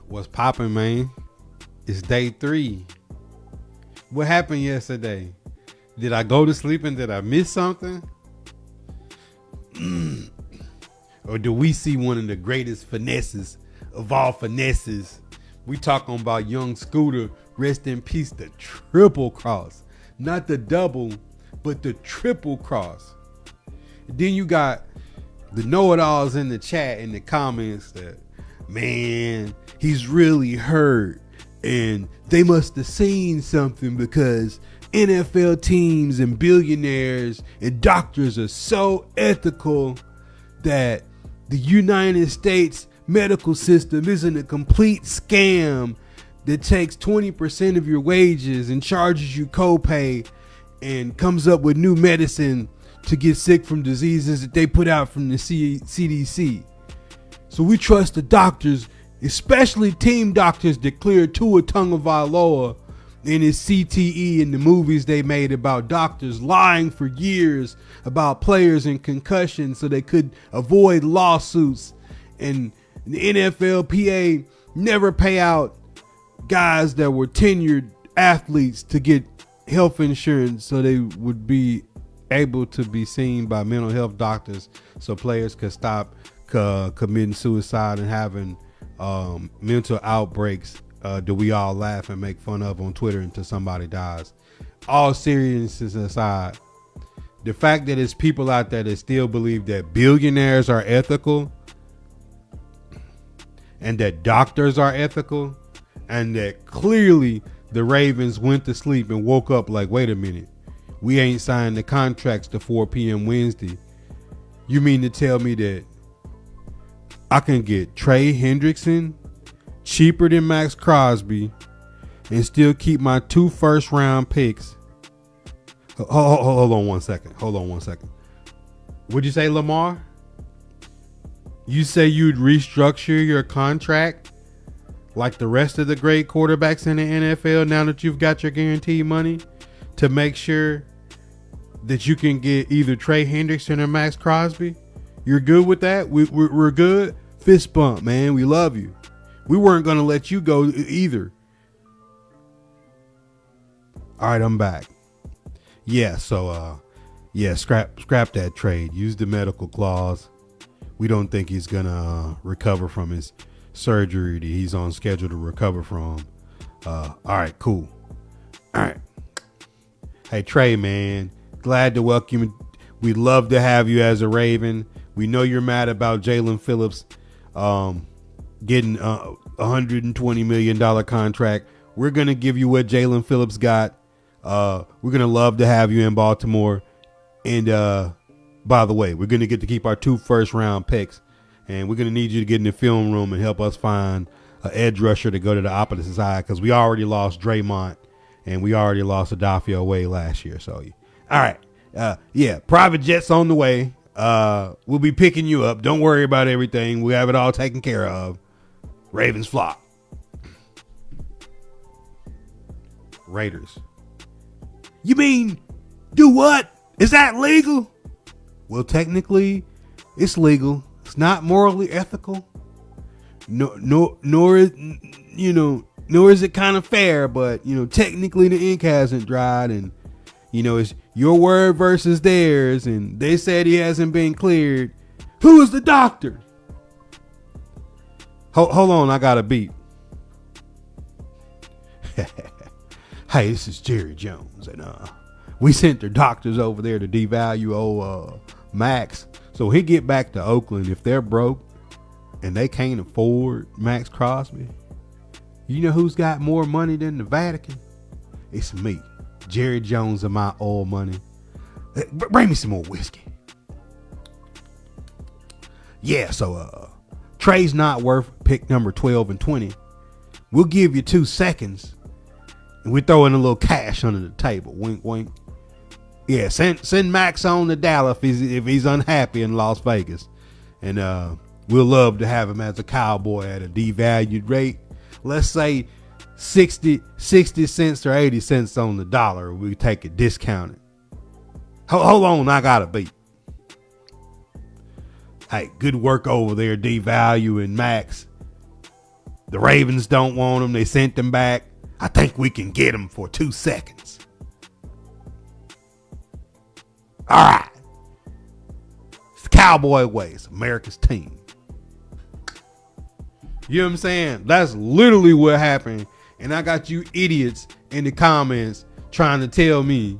What's popping, man? It's day 3. What happened yesterday? Did I go to sleep and did I miss something? Or do we see one of the greatest finesses of all finesses? We talking about young Scooter, rest in peace, the triple cross. Not the double, but the triple cross. And then you got the know-it-alls in the chat, in the comments that, man, he's really hurt. And they must have seen something because NFL teams and billionaires and doctors are so ethical that the United States medical system isn't a complete scam that takes 20% of your wages and charges you copay and comes up with new medicine to get sick from diseases that they put out from the CDC. So we trust the doctors, especially team doctors that cleared Tua Tagovailoa in his CTE in the movies they made about doctors lying for years about players and concussions so they could avoid lawsuits. And the NFLPA never pay out guys that were tenured athletes to get health insurance so they would be able to be seen by mental health doctors so players could stop committing suicide and having mental outbreaks that we all laugh and make fun of on Twitter until somebody dies. All seriousness aside, the fact that there's people out there that still believe that billionaires are ethical and that doctors are ethical and that clearly the Ravens went to sleep and woke up like, wait a minute, we ain't signed the contracts to 4 p.m. Wednesday. You mean to tell me that I can get Trey Hendrickson cheaper than Maxx Crosby and still keep my 2 first-round picks? Hold on one second. What'd you say, Lamar? You say you'd restructure your contract like the rest of the great quarterbacks in the NFL now that you've got your guaranteed money to make sure that you can get either Trey Hendrickson or Maxx Crosby? You're good with that? We're good? Fist bump, man. We love you. We weren't going to let you go either. All right, I'm back. Yeah, so, scrap that trade. Use the medical clause. We don't think he's going to recover from his surgery that he's on schedule to recover from. All right, cool. All right. Hey, Trey, man, glad to welcome you. We'd love to have you as a Raven. We know you're mad about Jalen Phillips getting a $120 million contract. We're going to give you what Jalen Phillips got. We're going to love to have you in Baltimore. And by the way, we're going to get to keep our 2 first-round picks. And we're going to need you to get in the film room and help us find an edge rusher to go to the opposite side because we already lost Draymond and we already lost Adafio Way last year. So, all right. Private jets on the way. We'll be picking you up. Don't worry about everything. We have it all taken care of. Ravens flop. Raiders. You mean do what? Is that legal? Well, technically, it's legal. It's not morally ethical. Nor is it kind of fair. But technically, the ink hasn't dried, and it's your word versus theirs, and they said he hasn't been cleared. Who is the doctor? Hold on, I got a beat. Hey, this is Jerry Jones, and we sent their doctors over there to devalue old Maxx. So he get back to Oakland. If they're broke and they can't afford Maxx Crosby, you know who's got more money than the Vatican? It's me, Jerry Jones, and my oil money. Bring me some more whiskey. Yeah, so Trey's not worth pick number 12 and 20. We'll give you 2 seconds, and we're throwing a little cash under the table. Wink, wink. Yeah, send Maxx on to Dallas if he's unhappy in Las Vegas. And we'll love to have him as a Cowboy at a devalued rate. Let's say 60 cents or 80 cents on the dollar. We take it discounted. Hold on, I got a beat. Hey, good work over there devaluing Maxx. The Ravens don't want him. They sent him back. I think we can get him for 2 seconds. All right. It's the Cowboy ways. America's team. You know what I'm saying? That's literally what happened. And I got you idiots in the comments trying to tell me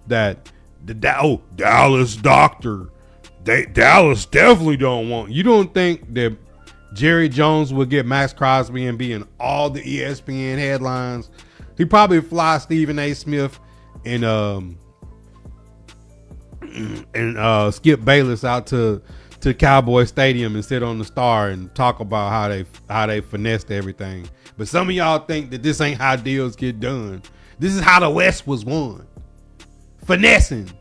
that the Dallas doctor, Dallas definitely don't want. You don't think that Jerry Jones would get Maxx Crosby and be in all the ESPN headlines? He probably fly Stephen A. Smith and Skip Bayless out to Cowboy Stadium and sit on the Star and talk about how they finessed everything. But some of y'all think that this ain't how deals get done. This is how the West was won. Finessing.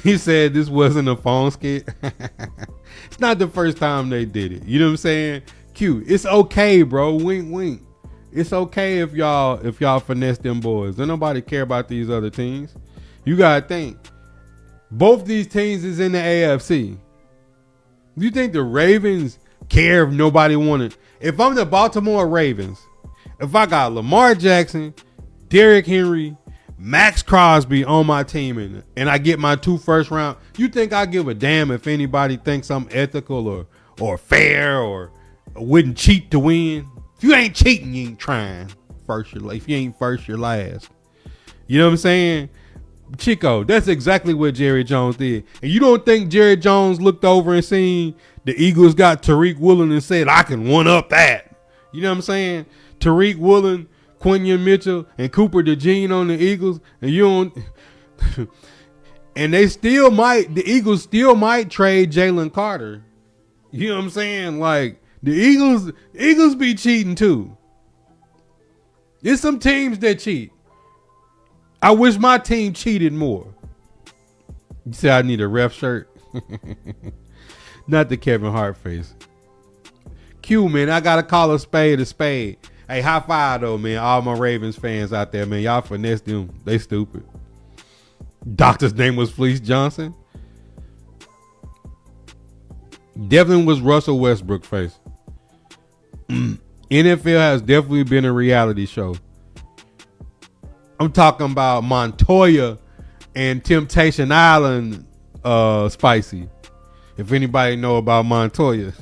He said this wasn't a phone skit. It's not the first time they did it. You know what I'm saying? Q, it's okay, bro. Wink, wink. It's okay if y'all finesse them boys. Don't nobody care about these other teams. You gotta think. Both these teams is in the AFC. Do you think the Ravens care if nobody wanted? If I'm the Baltimore Ravens, if I got Lamar Jackson, Derrick Henry, Maxx Crosby on my team and I get my 2 first round, you think I give a damn if anybody thinks I'm ethical or fair or wouldn't cheat to win? If you ain't cheating, you ain't trying. If you ain't first, you're last. You know what I'm saying? Chico, that's exactly what Jerry Jones did. And you don't think Jerry Jones looked over and seen the Eagles got Tariq Woolen and said, I can one up that. You know what I'm saying? Tariq Woolen, Quinion Mitchell, and Cooper DeJean on the Eagles, and you don't and the Eagles still might trade Jalen Carter. You know what I'm saying? Like the Eagles be cheating too. There's some teams that cheat. I wish my team cheated more. You say I need a ref shirt? Not the Kevin Hart face. Q, man, I gotta call a spade a spade. Hey, high five though, man. All my Ravens fans out there, man. Y'all finesse them. They stupid. Doctor's name was Fleece Johnson. Definitely was Russell Westbrook face. NFL has definitely been a reality show. I'm talking about Montoya and Temptation Island spicy. If anybody know about Montoya.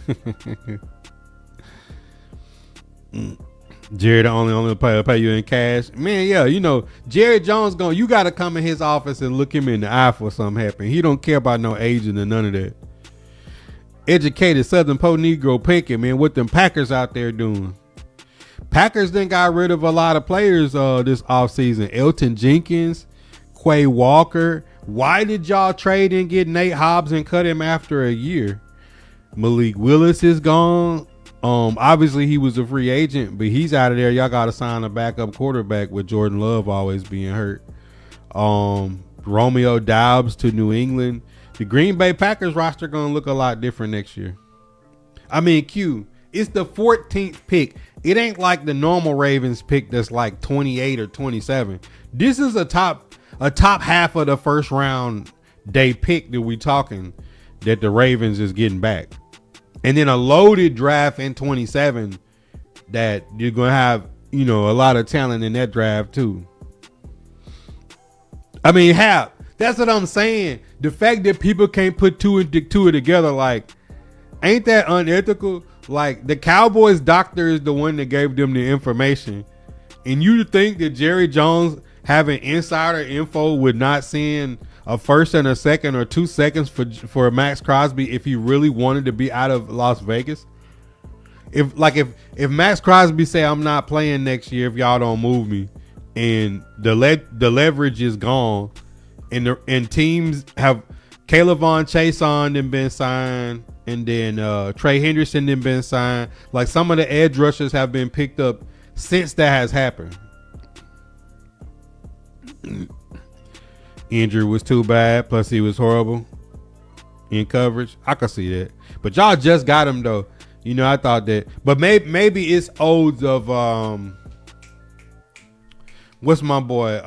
Jerry the only pay you in cash. Man, yeah, you know, Jerry Jones you gotta come in his office and look him in the eye for something happen. He don't care about no agent or none of that. Educated Southern Po Negro Pinkett, man, what them Packers out there doing. Packers then got rid of a lot of players this offseason. Elton Jenkins, Quay Walker. Why did y'all trade and get Nate Hobbs and cut him after a year? Malik Willis is gone. Obviously he was a free agent, but he's out of there. Y'all got to sign a backup quarterback with Jordan Love always being hurt. Romeo Doubs to New England. The Green Bay Packers roster going to look a lot different next year. I mean, Q, it's the 14th pick. It ain't like the normal Ravens pick that's like 28 or 27. This is a top half of the first round day pick that we talking that the Ravens is getting back. And then a loaded draft in 27 that you're going to have, you know, a lot of talent in that draft too. I mean, that's what I'm saying. The fact that people can't put two together, like, ain't that unethical? Like, the Cowboys doctor is the one that gave them the information. And you think that Jerry Jones having insider info would not send a first and a second or 2 seconds for Maxx Crosby if he really wanted to be out of Las Vegas? If Maxx Crosby say, I'm not playing next year if y'all don't move me, and the leverage is gone, and teams have Kayvon Chason then been signed, and then Trey Henderson then been signed. Like, some of the edge rushers have been picked up since that has happened. Injury was too bad, plus he was horrible in coverage. I could see that, but y'all just got him though. You know, I thought that, but maybe it's odes of what's my boy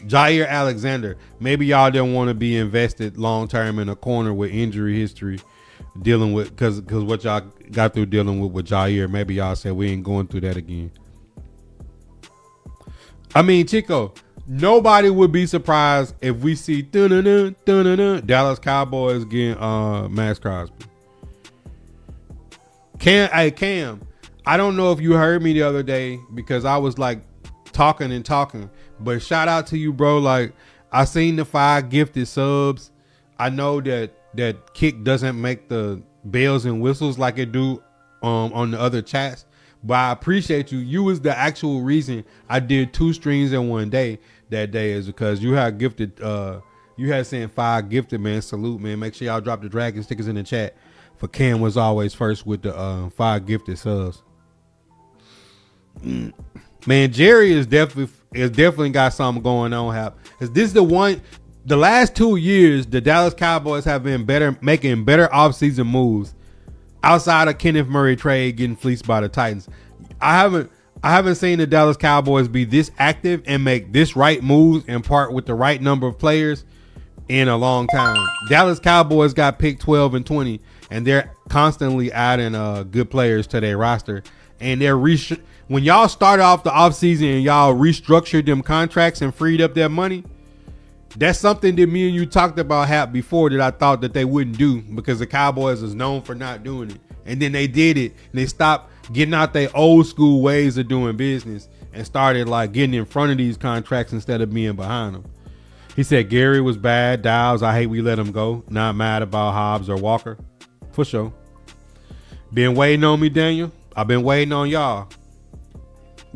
Jair Alexander. Maybe y'all didn't want to be invested long term in a corner with injury history. dealing with, because what y'all got through dealing with Jair. Maybe y'all said we ain't going through that again. I mean, Chico, nobody would be surprised if we see Dallas Cowboys getting Maxx Crosby. Cam, I don't know if you heard me the other day because I was like talking, but shout out to you, bro. Like, I seen the 5 gifted subs. I know that Kick doesn't make the bells and whistles like it do on the other chats, but I appreciate you. You was the actual reason I did 2 streams in one day that day, is because you had gifted, you had saying 5 gifted, man. Salute, man. Make sure y'all drop the dragon stickers in the chat for Cam was always first with the 5 gifted subs. Man, Jerry is definitely got something going on. Cause this is the last 2 years the Dallas Cowboys have been making better offseason moves outside of Kenneth Murray trade getting fleeced by the Titans. I haven't seen the Dallas Cowboys be this active and make this right moves and part with the right number of players in a long time. Dallas Cowboys got picked 12 and 20, and they're constantly adding good players to their roster. And they're when y'all started off the offseason and y'all restructured them contracts and freed up their money, that's something that me and you talked about Hap before that I thought that they wouldn't do, because the Cowboys is known for not doing it. And then they did it, and they stopped getting out their old school ways of doing business and started like getting in front of these contracts instead of being behind them. He said Gary was bad. Dials, I hate we let him go. Not mad about Hobbs or Walker. For sure. Been waiting on me, Daniel. I've been waiting on y'all.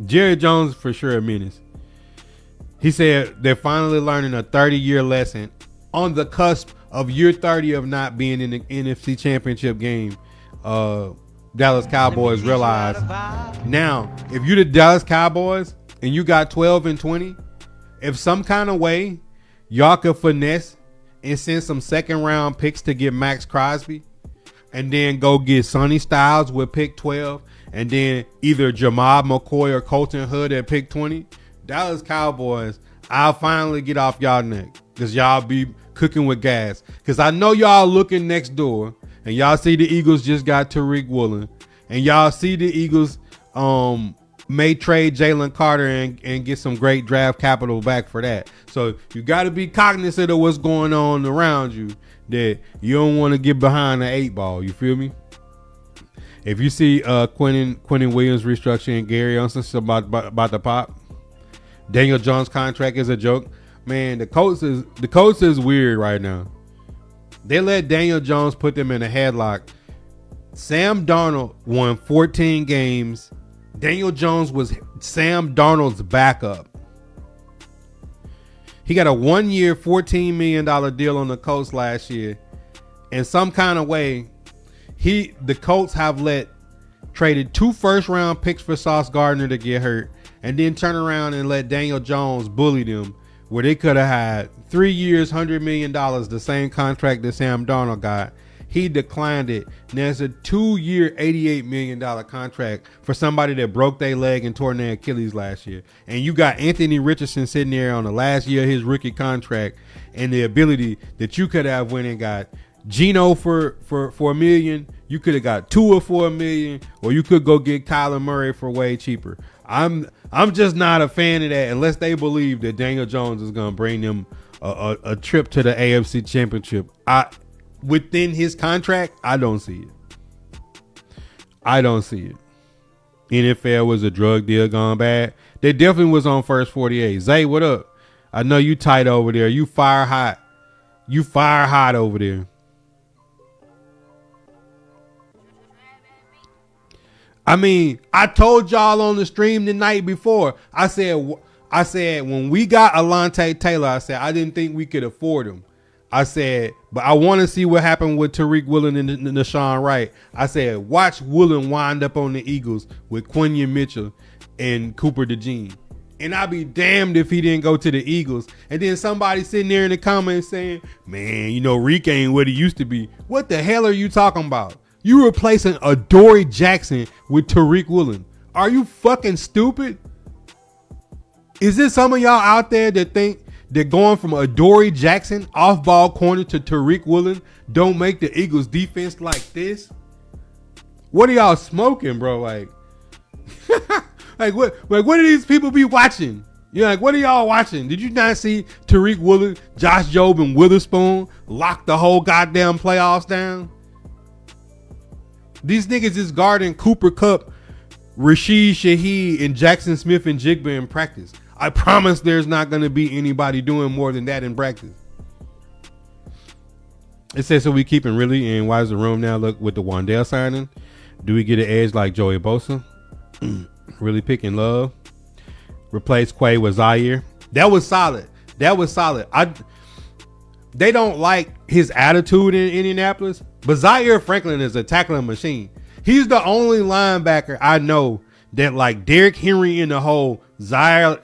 Jerry Jones for sure a menace. He said they're finally learning a 30-year lesson on the cusp of year 30 of not being in the NFC Championship game. Dallas Cowboys realize now, if you're the Dallas Cowboys and you got 12 and 20, if some kind of way y'all could finesse and send some second round picks to get Maxx Crosby, and then go get Sonny Styles with pick 12, and then either Jamal McCoy or Colton Hood at pick 20, Dallas Cowboys, I'll finally get off y'all neck, because y'all be cooking with gas. Because I know y'all looking next door, and y'all see the Eagles just got Tariq Woolen, and y'all see the Eagles may trade Jalen Carter and get some great draft capital back for that. So you got to be cognizant of what's going on around you, that you don't want to get behind the 8 ball. You feel me? If you see Quentin Williams restructuring Gary Unson about to pop, Daniel Jones' contract is a joke. Man, the Colts is weird right now. They let Daniel Jones put them in a headlock. Sam Darnold won 14 games. Daniel Jones was Sam Darnold's backup. He got a 1-year, $14 million deal on the Colts last year. In some kind of way, the Colts have traded 2 first-round picks for Sauce Gardner to get hurt, and then turn around and let Daniel Jones bully them, where they could have had 3 years, $100 million, the same contract that Sam Darnold got. He declined it. Now it's a 2-year, $88 million contract for somebody that broke their leg and tore their Achilles last year. And you got Anthony Richardson sitting there on the last year of his rookie contract, and the ability that you could have went and got Geno for $1 million. You could have got Tua for $1 million, or you could go get Kyler Murray for way cheaper. I'm just not a fan of that unless they believe that Daniel Jones is going to bring them a trip to the AFC Championship. Within his contract, I don't see it. NFL was a drug deal gone bad. They definitely was on first 48. Zay, what up? I know you tight over there. You fire hot. You fire hot over there. I mean, I told y'all on the stream the night before. I said when we got Alontae Taylor, I said I didn't think we could afford him. I said, but I want to see what happened with Tariq Woolen and Nashawn Wright. I said, watch Woolen wind up on the Eagles with Quinion Mitchell and Cooper DeJean. And I'd be damned if he didn't go to the Eagles. And then somebody sitting there in the comments saying, man, Reek ain't what he used to be. What the hell are you talking about? You replacing Adoree Jackson with Tariq Woolen. Are you fucking stupid? Is there some of y'all out there that think that going from Adoree Jackson off-ball corner to Tariq Woolen don't make the Eagles defense like this? What are y'all smoking, bro? Like what do these people be watching? You're like, what are y'all watching? Did you not see Tariq Woolen, Josh Jobe, and Witherspoon lock the whole goddamn playoffs down? These niggas is guarding Cooper Kupp, Rashid Shaheed, and Jackson Smith and Jigba in practice. I promise there's not going to be anybody doing more than that in practice. It says, so we keeping really, and why does the room now look with the Wandale signing? Do we get an edge like Joey Bosa? Really picking Love? Replace Quay with Zaire. That was solid. They don't like his attitude in Indianapolis, but Zaire Franklin is a tackling machine. He's the only linebacker I know that, like Derrick Henry in the hole, Zaire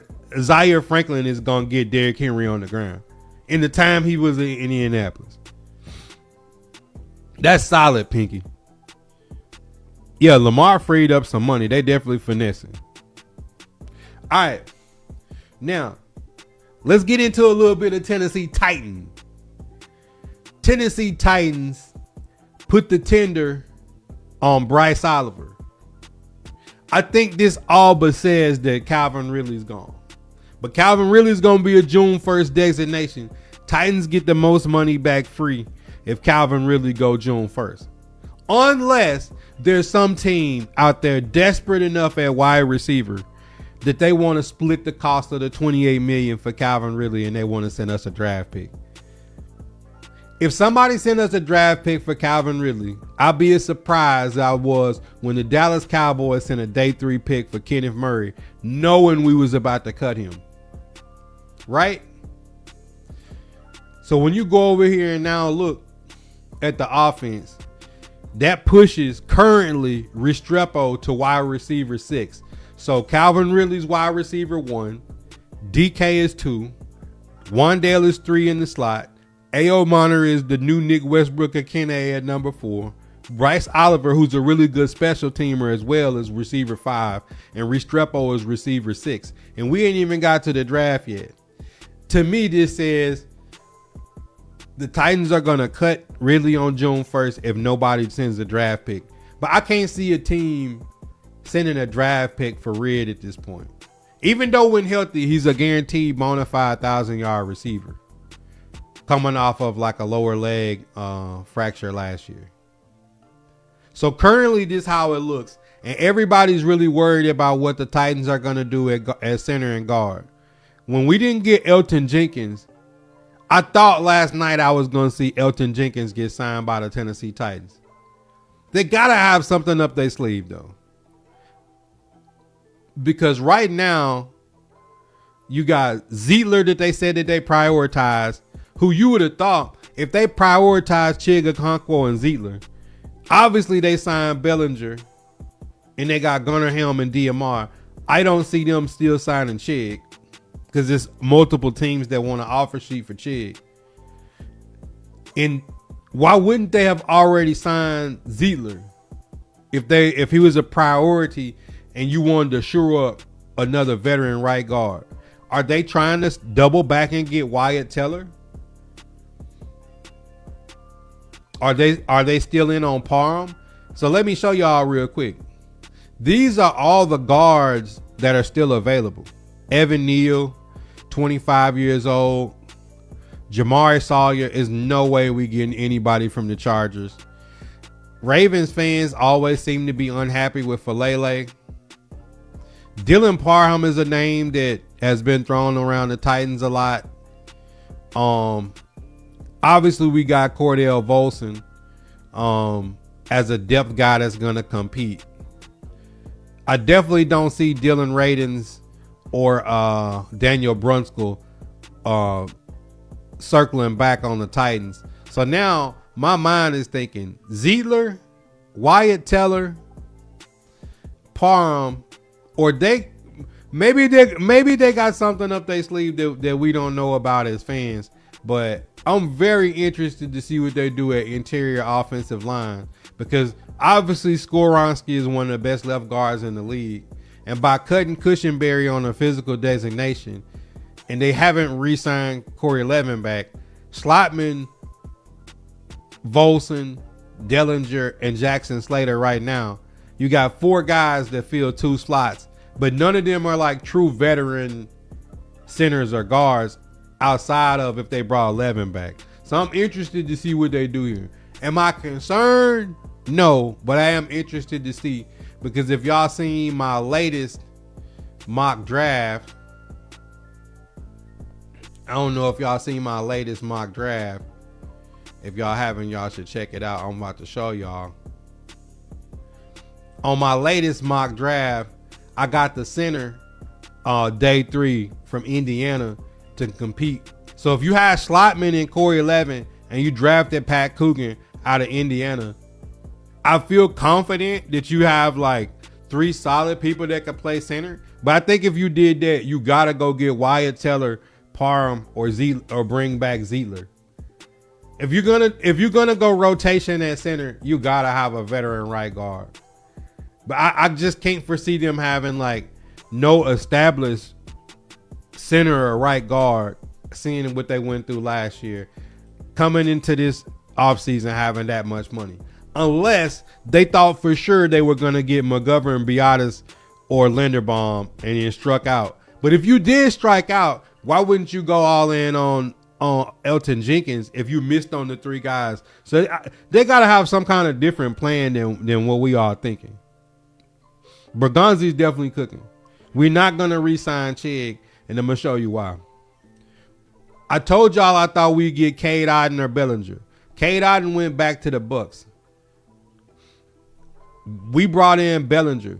Franklin is going to get Derrick Henry on the ground in the time he was in Indianapolis. That's solid, Pinky. Yeah, Lamar freed up some money. They definitely finessing. All right. Now, let's get into a little bit of Tennessee Titans. Tennessee Titans put the tender on Bryce Oliver. I think this all but says that Calvin Ridley's gone. But Calvin Ridley's going to be a June 1st designation. Titans get the most money back free if Calvin Ridley go June 1st. Unless there's some team out there desperate enough at wide receiver that they want to split the cost of the $28 million for Calvin Ridley and they want to send us a draft pick. If somebody sent us a draft pick for Calvin Ridley, I'll be as surprised as I was when the Dallas Cowboys sent a day 3 pick for Kenneth Murray, knowing we was about to cut him. Right? So when you go over here and now look at the offense, that pushes currently Restrepo to wide receiver 6. So Calvin Ridley's wide receiver 1, DK is 2, Wandale is 3 in the slot, A.O. Monter is the new Nick Westbrook at Kenne at number 4, Bryce Oliver, who's a really good special teamer as well, as receiver 5, and Restrepo is receiver 6. And we ain't even got to the draft yet. To me, this says the Titans are going to cut Ridley on June 1st if nobody sends a draft pick. But I can't see a team sending a draft pick for Rid at this point. Even though when healthy, he's a guaranteed bona fide 1,000-yard receiver, coming off of like a lower leg fracture last year. So currently this is how it looks. And everybody's really worried about what the Titans are going to do at center and guard. When we didn't get Elton Jenkins, I thought last night I was going to see Elton Jenkins get signed by the Tennessee Titans. They got to have something up their sleeve, though. Because right now, you got Zeitler that they said that they prioritized, who you would have thought if they prioritized Chig Okonkwo and Zeitler, obviously they signed Bellinger and they got Gunnar Helm and DMR. I don't see them still signing Chig because there's multiple teams that want to offer sheet for Chig. And why wouldn't they have already signed Zeitler if he was a priority and you wanted to shore up another veteran right guard? Are they trying to double back and get Wyatt Teller? Are they still in on Parham? So let me show y'all real quick. These are all the guards that are still available. Evan Neal, 25 years old. Jamari Sawyer, is no way we getting anybody from the Chargers. Ravens fans always seem to be unhappy with Falele. Dylan Parham is a name that has been thrown around the Titans a lot. Obviously we got Cordell Volson as a depth guy that's going to compete. I definitely don't see Dylan Radins or Daniel Brunskill circling back on the Titans. So now my mind is thinking Zeitler, Wyatt Teller, Parham, or maybe they got something up their sleeve that we don't know about as fans. But I'm very interested to see what they do at interior offensive line, because obviously Skoronski is one of the best left guards in the league. And by cutting Cushenberry on a physical designation, and they haven't re-signed Corey Levin back. Slotman, Volson, Dellinger, and Jackson Slater right now. You got 4 guys that fill 2 slots, but none of them are like true veteran centers or guards outside of if they brought Levin back. So I'm interested to see what they do here. Am I concerned? No, but I am interested to see, because if y'all seen my latest mock draft, I don't know if y'all seen my latest mock draft. If y'all haven't, y'all should check it out. I'm about to show y'all. On my latest mock draft, I got the center day 3 from Indiana to compete. So if you had Slotman and Corey Levin and you drafted Pat Coogan out of Indiana, I feel confident that you have like 3 solid people that can play center. But I think if you did that, you gotta go get Wyatt Teller, Parham, or bring back Zeitler. If you're gonna go rotation at center, you gotta have a veteran right guard. But I just can't foresee them having like no established center or right guard, seeing what they went through last year, coming into this offseason having that much money. Unless they thought for sure they were gonna get McGovern, Biadasz, or Linderbaum and then struck out. But if you did strike out, why wouldn't you go all in on Elton Jenkins if you missed on the 3 guys? So they got to have some kind of different plan than what we are thinking. Bergonzi's definitely cooking. We're not going to re-sign Chig, and I'm going to show you why. I told y'all I thought we'd get Cade Otton or Bellinger. Cade Otton went back to the Bucks. We brought in Bellinger.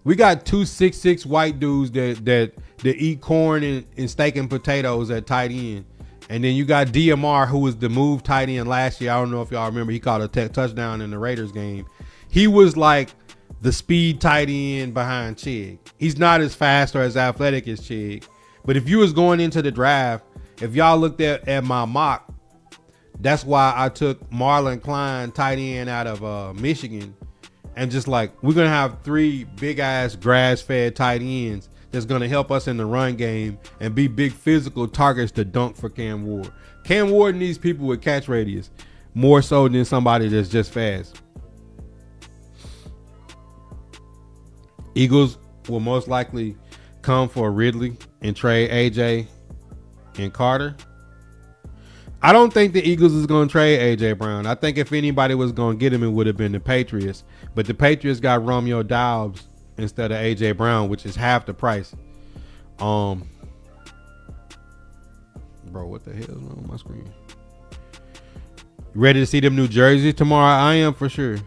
We got 2 6'6" white dudes that eat corn and steak and potatoes at tight end. And then you got DMR, who was the move tight end last year. I don't know if y'all remember. He caught a touchdown in the Raiders game. He was like the speed tight end behind Chig. He's not as fast or as athletic as Chig. But if you was going into the draft, if y'all looked at my mock, that's why I took Marlon Klein, tight end out of Michigan. And just like, we're going to have 3 big ass grass fed tight ends that's going to help us in the run game and be big physical targets to dunk for Cam Ward. Cam Ward needs people with catch radius more so than somebody that's just fast. Eagles will most likely come for Ridley and trade AJ and Carter. I don't think the Eagles is going to trade AJ Brown. I think if anybody was going to get him, it would have been the Patriots. But the Patriots got Romeo Doubs instead of AJ Brown, which is half the price. Bro, what the hell is wrong with my screen? You ready to see them New Jersey tomorrow? I am for sure.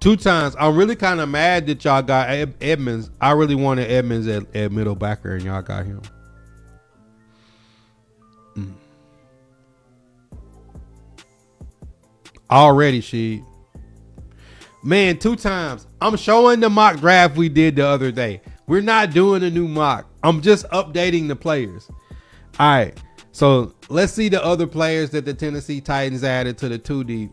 2 times. I'm really kind of mad that y'all got Edmonds. I really wanted Edmonds at middle backer, and y'all got him. Already, she. Man, 2 times. I'm showing the mock draft we did the other day. We're not doing a new mock. I'm just updating the players. All right. So let's see the other players that the Tennessee Titans added to the 2 deep.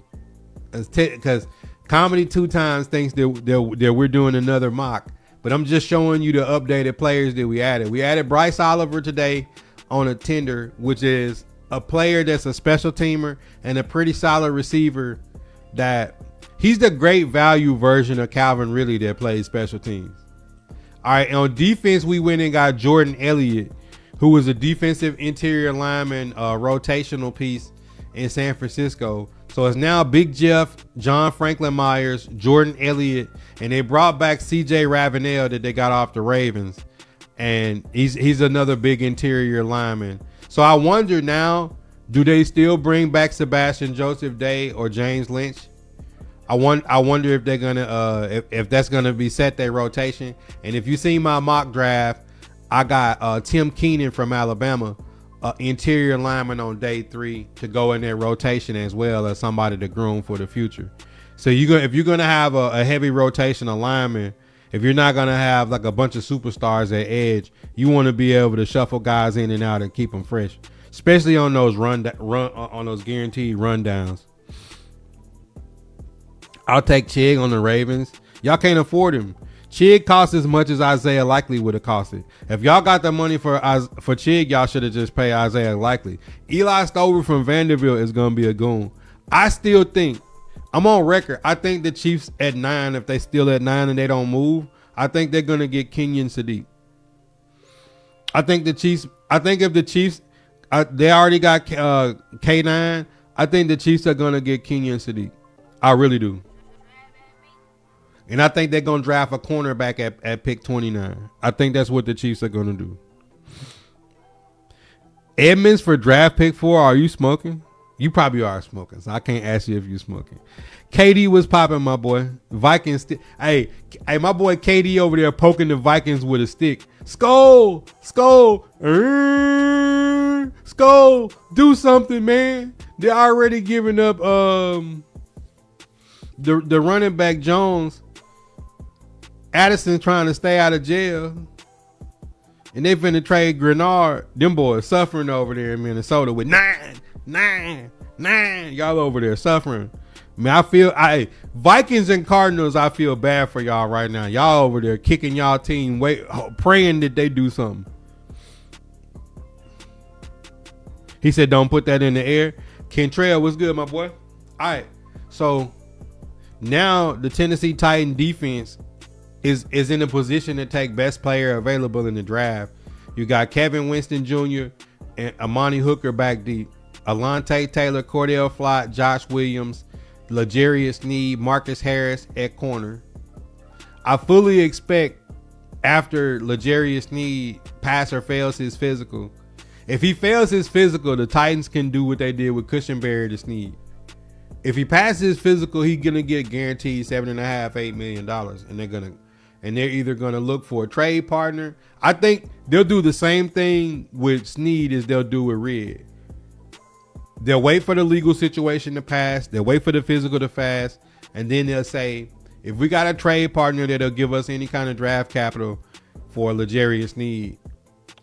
Because Comedy 2 times thinks that we're doing another mock. But I'm just showing you the updated players that we added. We added Bryce Oliver today on a tender, which is a player that's a special teamer and a pretty solid receiver. That he's the great value version of Calvin Ridley that plays special teams. All right, on defense, we went and got Jordan Elliott, who was a defensive interior lineman, rotational piece in San Francisco. So it's now Big Jeff, John Franklin Myers, Jordan Elliott, and they brought back CJ Ravenel that they got off the Ravens. And he's another big interior lineman. So I wonder now, do they still bring back Sebastian Joseph Day or James Lynch? I wonder if they're gonna if that's gonna be set their rotation. And if you see my mock draft, I got Tim Keenan from Alabama, interior lineman on day 3 to go in their rotation as well as somebody to groom for the future. So if you're gonna have a heavy rotation of linemen, if you're not gonna have like a bunch of superstars at edge, you want to be able to shuffle guys in and out and keep them fresh, especially on those on those guaranteed rundowns. I'll take Chig on the Ravens. Y'all can't afford him. Chig costs as much as Isaiah Likely would have costed. If y'all got the money for Chig, y'all should have just paid Isaiah Likely. Eli Stover from Vanderbilt is going to be a goon. I still think, I'm on record, I think the Chiefs at 9, if they still at 9 and they don't move, I think they're going to get Kenyon Sadiq. I think if the Chiefs, they already got K9, I think the Chiefs are going to get Kenyon Sadiq. I really do. And I think they're going to draft a cornerback at pick 29. I think that's what the Chiefs are going to do. Edmonds for draft pick 4. Are you smoking? You probably are smoking, so I can't ask you if you're smoking. KD was popping, my boy. Vikings. Hey, my boy KD over there poking the Vikings with a stick. Skull. Skull. Do something, man. They're already giving up the running back Jones. Addison trying to stay out of jail. And they finna trade Grenard. Them boys suffering over there in Minnesota with 9. Y'all over there suffering. Man, Vikings and Cardinals, I feel bad for y'all right now. Y'all over there kicking y'all team, praying that they do something. He said, don't put that in the air. Kentrell, what's good, my boy? All right. So now the Tennessee Titan defense is in a position to take best player available in the draft. You got Kevin Winston Jr. and Amani Hooker back deep. Alontae Taylor, Cordell Flott, Josh Williams, L'Jarius Sneed, Marcus Harris at corner. I fully expect after L'Jarius Sneed pass or fails his physical. If he fails his physical, the Titans can do what they did with Cushenberry to Sneed. If he passes his physical, he's gonna get guaranteed $7.5-8 million, and they're either gonna look for a trade partner. I think they'll do the same thing with Sneed as they'll do with Red. They'll wait for the legal situation to pass. They'll wait for the physical to pass, and then they'll say, if we got a trade partner that'll give us any kind of draft capital for L'Jarius Sneed,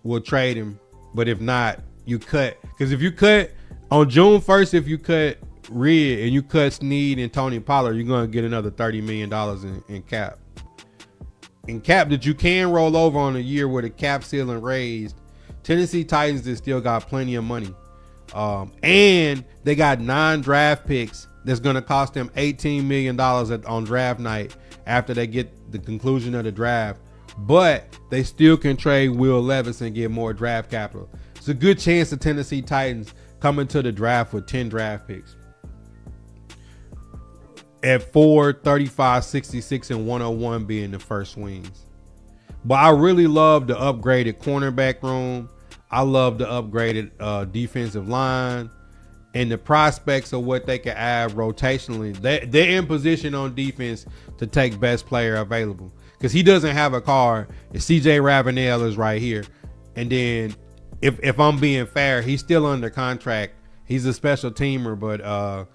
we'll trade him. But if not, you cut. Because if you cut on June 1st, if you cut Red and you cut Sneed and Tony Pollard, you're going to get another $30 million in cap. In cap that you can roll over on a year where the cap ceiling raised. Tennessee Titans has still got plenty of money. And they got 9 draft picks that's going to cost them $18 million on draft night after they get the conclusion of the draft. But they still can trade Will Levis and get more draft capital. It's a good chance the Tennessee Titans come into the draft with 10 draft picks. At 4, 35, 66, and 101 being the first swings. But I really love the upgraded cornerback room. I love the upgraded defensive line and the prospects of what they can add rotationally. They're in position on defense to take best player available. Because he doesn't have a card. CJ Ravenel is right here. And then if I'm being fair, he's still under contract. He's a special teamer, but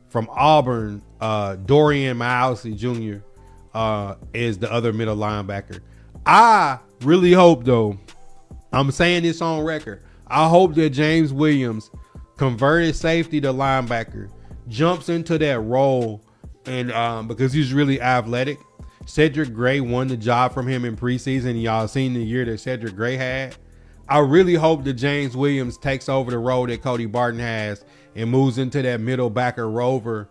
from Auburn, Dorian Mausi Jr. Is the other middle linebacker. I really hope, though, I'm saying this on record, I hope that James Williams, converted safety to linebacker, jumps into that role, and because he's really athletic. Cedric Gray won the job from him in preseason. Y'all seen the year that Cedric Gray had. I really hope that James Williams takes over the role that Cody Barton has and moves into that middle backer rover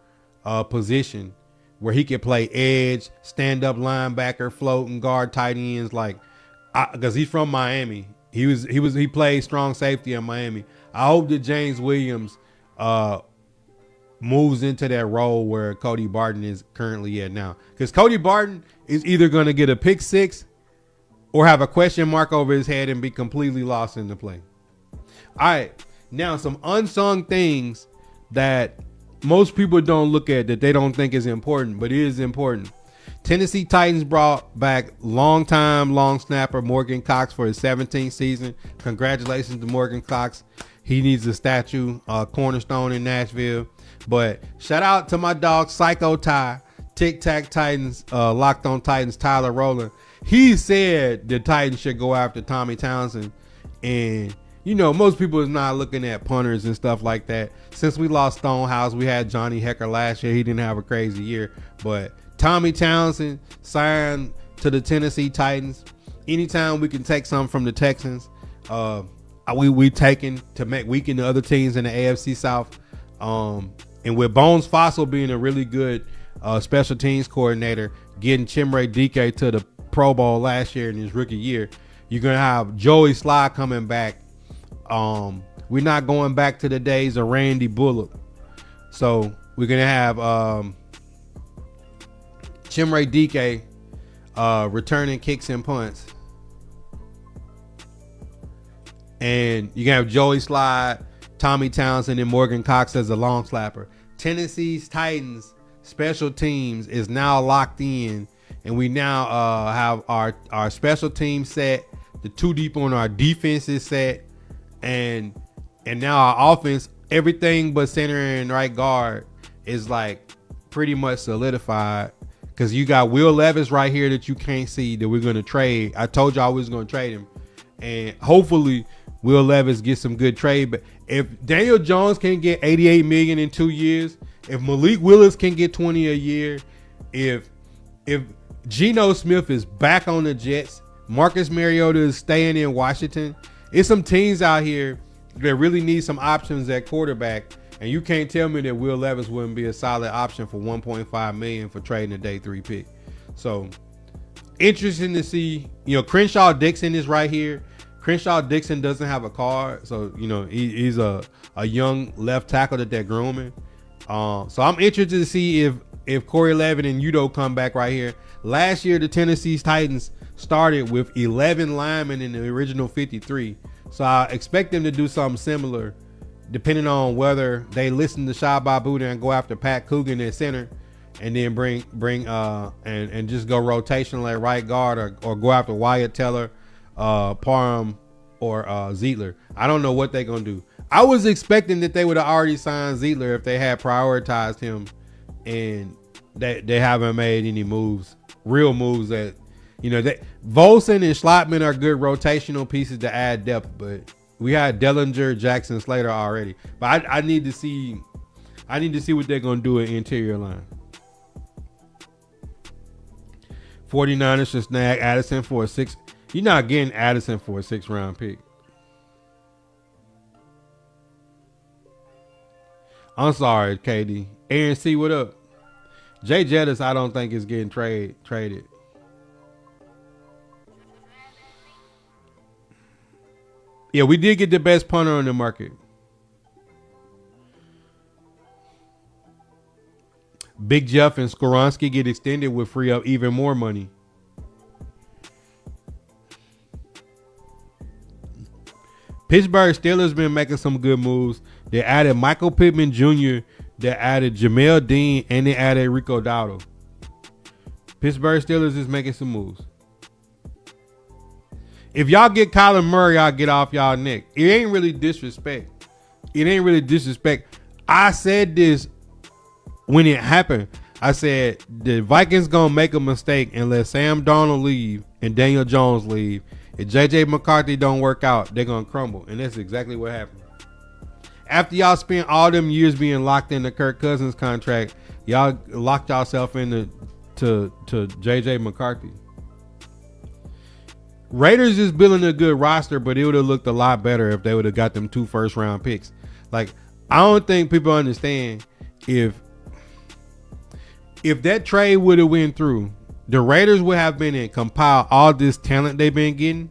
position where he can play edge, stand up linebacker, floating guard, tight ends, because he's from Miami. He played strong safety in Miami. I hope that James Williams moves into that role where Cody Barton is currently at now. Because Cody Barton is either going to get a pick 6 or have a question mark over his head and be completely lost in the play. All right. Now, some unsung things that most people don't look at, that they don't think is important, but it is important. Tennessee Titans brought back long snapper Morgan Cox for his 17th season. Congratulations to Morgan Cox. He needs a statue, cornerstone in Nashville. But shout out to my dog Psycho Ty, Tic Tac Titans, Locked on Titans, Tyler Rowland. He said the Titans should go after Tommy Townsend. And, you know, most people is not looking at punters and stuff like that. Since we lost Stonehouse, we had Johnny Hecker last year. He didn't have a crazy year. But Tommy Townsend signed to the Tennessee Titans. Anytime we can take something from the Texans, we taking to make weaken the other teams in the AFC South. And with Bones Fossil being a really good special teams coordinator, getting Chimere Dike to the Pro Bowl last year in his rookie year, you're gonna have Joey Sly coming back. We're not going back to the days of Randy Bullock, so we're gonna have Chimere Dike returning kicks and punts, and you can have Joey Slide, Tommy Townsend, and Morgan Cox as a long slapper. Tennessee's Titans special teams is now locked in, and we now have our special team set. The two deep on our defense is set, and now our offense, everything but center and right guard is like pretty much solidified. Because you got Will Levis right here that you can't see that we're gonna trade. I told y'all we was gonna trade him, and hopefully Will Levis gets some good trade. But if Daniel Jones can get $88 million in 2 years, if Malik Willis can get 20 a year, if Geno Smith is back on the Jets, Marcus Mariota is staying in Washington, it's some teams out here that really need some options at quarterback. And you can't tell me that Will Levis wouldn't be a solid option for $1.5 million for trading a day 3 pick. So interesting to see. Crenshaw Dixon is right here. Crenshaw Dixon doesn't have a card, so he's a young left tackle that they're grooming. So I'm interested to see if Corey Levin and Udo come back right here. Last year, the Tennessee Titans started with 11 linemen in the original 53. So I expect them to do something similar, depending on whether they listen to Shaba Buddha and go after Pat Coogan at center, and then bring and just go rotational at right guard, or go after Wyatt Teller, Parham, or Zietler. I don't know what they're gonna do. I was expecting that they would have already signed Zietler if they had prioritized him, and they haven't made any real moves that Volson and Schlottman are good rotational pieces to add depth, but we had Dellinger, Jackson, Slater already. But I need to see what they're gonna do in interior line. 49ers should snag Addison for a 6. You're not getting Addison for a 6th-round pick. I'm sorry, KD. Aaron C, what up? Jay Jettis, I don't think is getting traded. Yeah, we did get the best punter on the market. Big Jeff and Skoronski get extended with free up even more money. Pittsburgh Steelers been making some good moves. They added Michael Pittman Jr., they added Jamel Dean, and they added Rico Dowdle. Pittsburgh Steelers is making some moves. If y'all get Kyler Murray, I'll get off y'all neck. It ain't really disrespect. I said this when it happened. I said the Vikings gonna make a mistake and let Sam Darnold leave and Daniel Jones leave. If JJ McCarthy don't work out, they're gonna crumble. And that's exactly what happened. After y'all spent all them years being locked in the Kirk Cousins contract, y'all locked yourself into to JJ McCarthy. Raiders is building a good roster, but it would have looked a lot better if they would have got them 2 first-round picks. Like, I don't think people understand if that trade would have went through, the Raiders would have been and compiled all this talent they've been getting,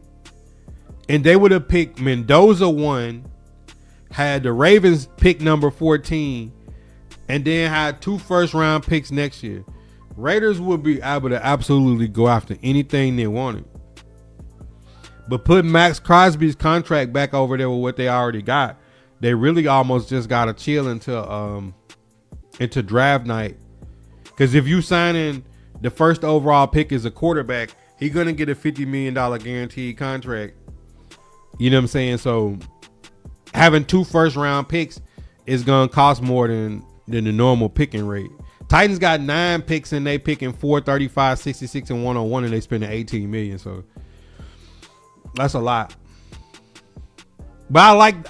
and they would have picked Mendoza 1, had the Ravens pick number 14, and then had 2 first-round picks next year. Raiders would be able to absolutely go after anything they wanted. But putting Max Crosby's contract back over there with what they already got, they really almost just got to chill into draft night. Because if you sign in the first overall pick as a quarterback, he's going to get a $50 million guaranteed contract. You know what I'm saying? So having 2 first-round picks is going to cost more than the normal picking rate. Titans got 9 picks, and they picking 4, 35, 66, and 101, and they spending $18 million. So that's a lot. But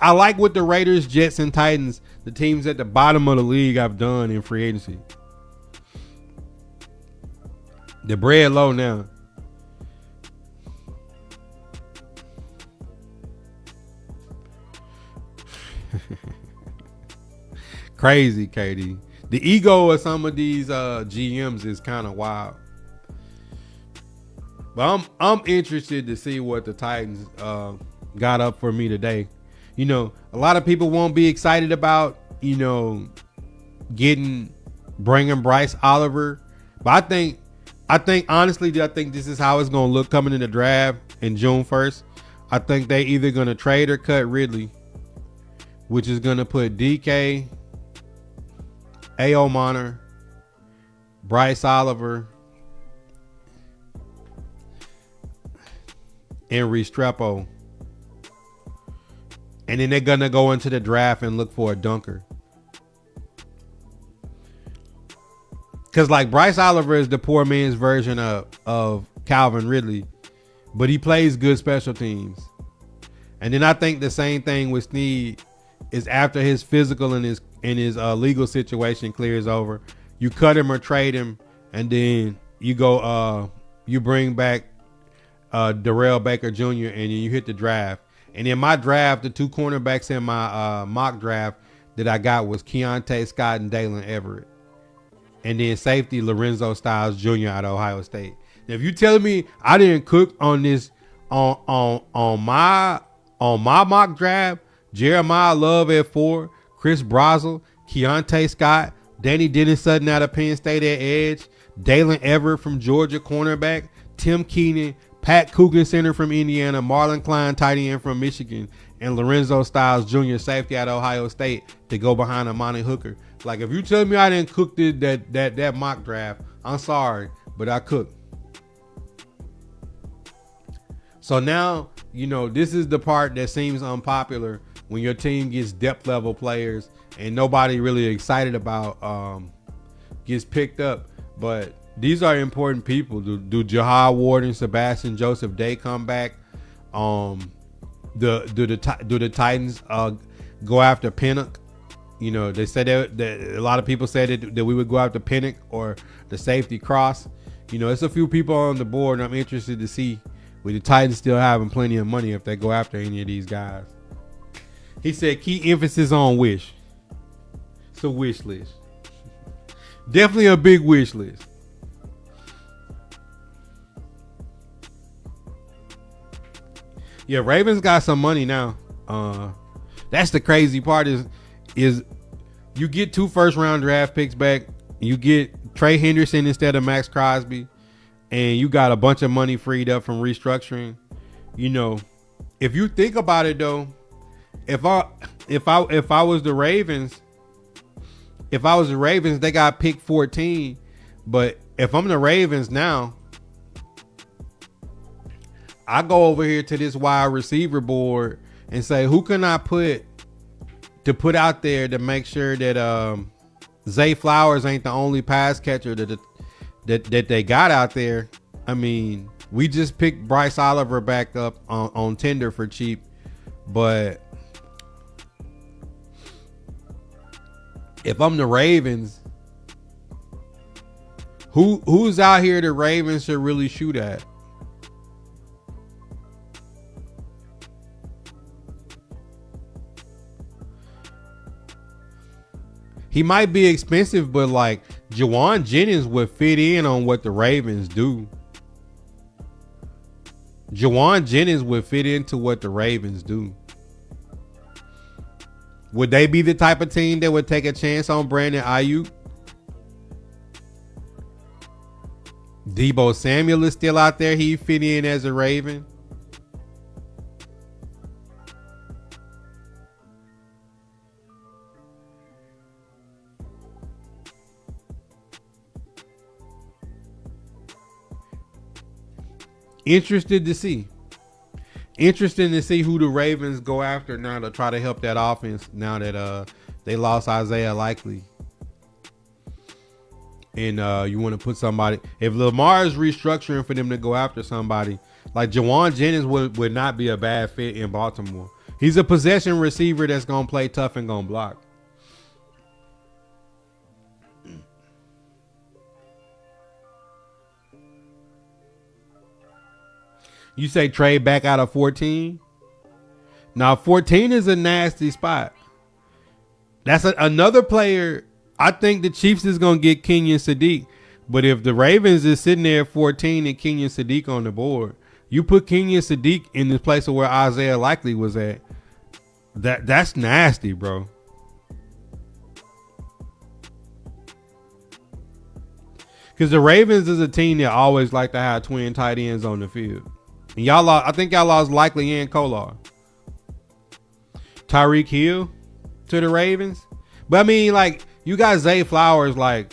I like what the Raiders, Jets, and Titans, the teams at the bottom of the league, have done in free agency. The bread low now. Crazy, KD. The ego of some of these GMs is kind of wild. But I'm interested to see what the Titans got up for me today. You know, a lot of people won't be excited about, you know, bringing Bryce Oliver. But I think honestly, I think this is how it's going to look coming in the draft in June 1st. I think they either going to trade or cut Ridley, which is going to put DK, A.O. Monter, Bryce Oliver, and Restrepo. And then they're going to go into the draft and look for a dunker. Because like Bryce Oliver is the poor man's version of Calvin Ridley, but he plays good special teams. And then I think the same thing with Snead is after his physical and his legal situation clears over, you cut him or trade him, and then you go you bring back Darrell Baker Jr. and then you hit the draft. And in my draft, the two cornerbacks in my mock draft that I got was Keontae Scott and Dalen Everett. And then safety Lorenzo Styles Jr. out of Ohio State. Now, if you telling me I didn't cook on this on my mock draft, Jeremiah Love at 4, Chris Brazel, Keontae Scott, Danny Dennis Sutton out of Penn State at edge, Dalen Everett from Georgia cornerback, Tim Keenan, Pat Coogan center from Indiana, Marlon Klein tight end from Michigan, and Lorenzo Styles Jr. safety out of Ohio State to go behind Amani Hooker. Like, if you tell me I didn't cook that mock draft, I'm sorry, but I cooked. So now, you know, this is the part that seems unpopular when your team gets depth level players and nobody really excited about gets picked up. But these are important people. Do Jahad Ward and Sebastian Joseph Day come back? Do the Titans go after Pinnock? You know, they said that a lot of people said that we would go after Pinnock or the safety Cross. You know, it's a few people on the board, and I'm interested to see with the Titans still having plenty of money if they go after any of these guys. He said key emphasis on wish. It's a wish list. Definitely a big wish list. Yeah, Ravens got some money now. That's the crazy part is you get 2 first-round draft picks back. You get Trey Henderson instead of Maxx Crosby, and you got a bunch of money freed up from restructuring. You know, if you think about it though, if I was the Ravens, they got pick 14. But if I'm the Ravens now, I go over here to this wide receiver board and say, who can I put out there to make sure that Zay Flowers ain't the only pass catcher that they got out there. I mean, we just picked Bryce Oliver back up on Tinder for cheap, but if I'm the Ravens, who's out here the Ravens should really shoot at? He might be expensive, but like Juwan Jennings would fit in on what the Ravens do. Juwan Jennings would fit into what the Ravens do. Would they be the type of team that would take a chance on Brandon Ayuk? Deebo Samuel is still out there. He fit in as a Raven. Interesting to see who the Ravens go after now to try to help that offense now that they lost Isaiah Likely. And you want to put somebody, if Lamar is restructuring for them to go after somebody, like Juwan Jennings would not be a bad fit in Baltimore. He's a possession receiver that's going to play tough and going to block. You say trade back out of 14? Now 14 is a nasty spot. That's another player. I think the Chiefs is going to get Kenyon Sadiq. But if the Ravens is sitting there at 14 and Kenyon Sadiq on the board, you put Kenyon Sadiq in the place of where Isaiah Likely was at. That's nasty, bro. Because the Ravens is a team that always like to have twin tight ends on the field. And I think y'all lost Likely and Kolar. Tyreek Hill to the Ravens. But I mean, like, you got Zay Flowers. Like,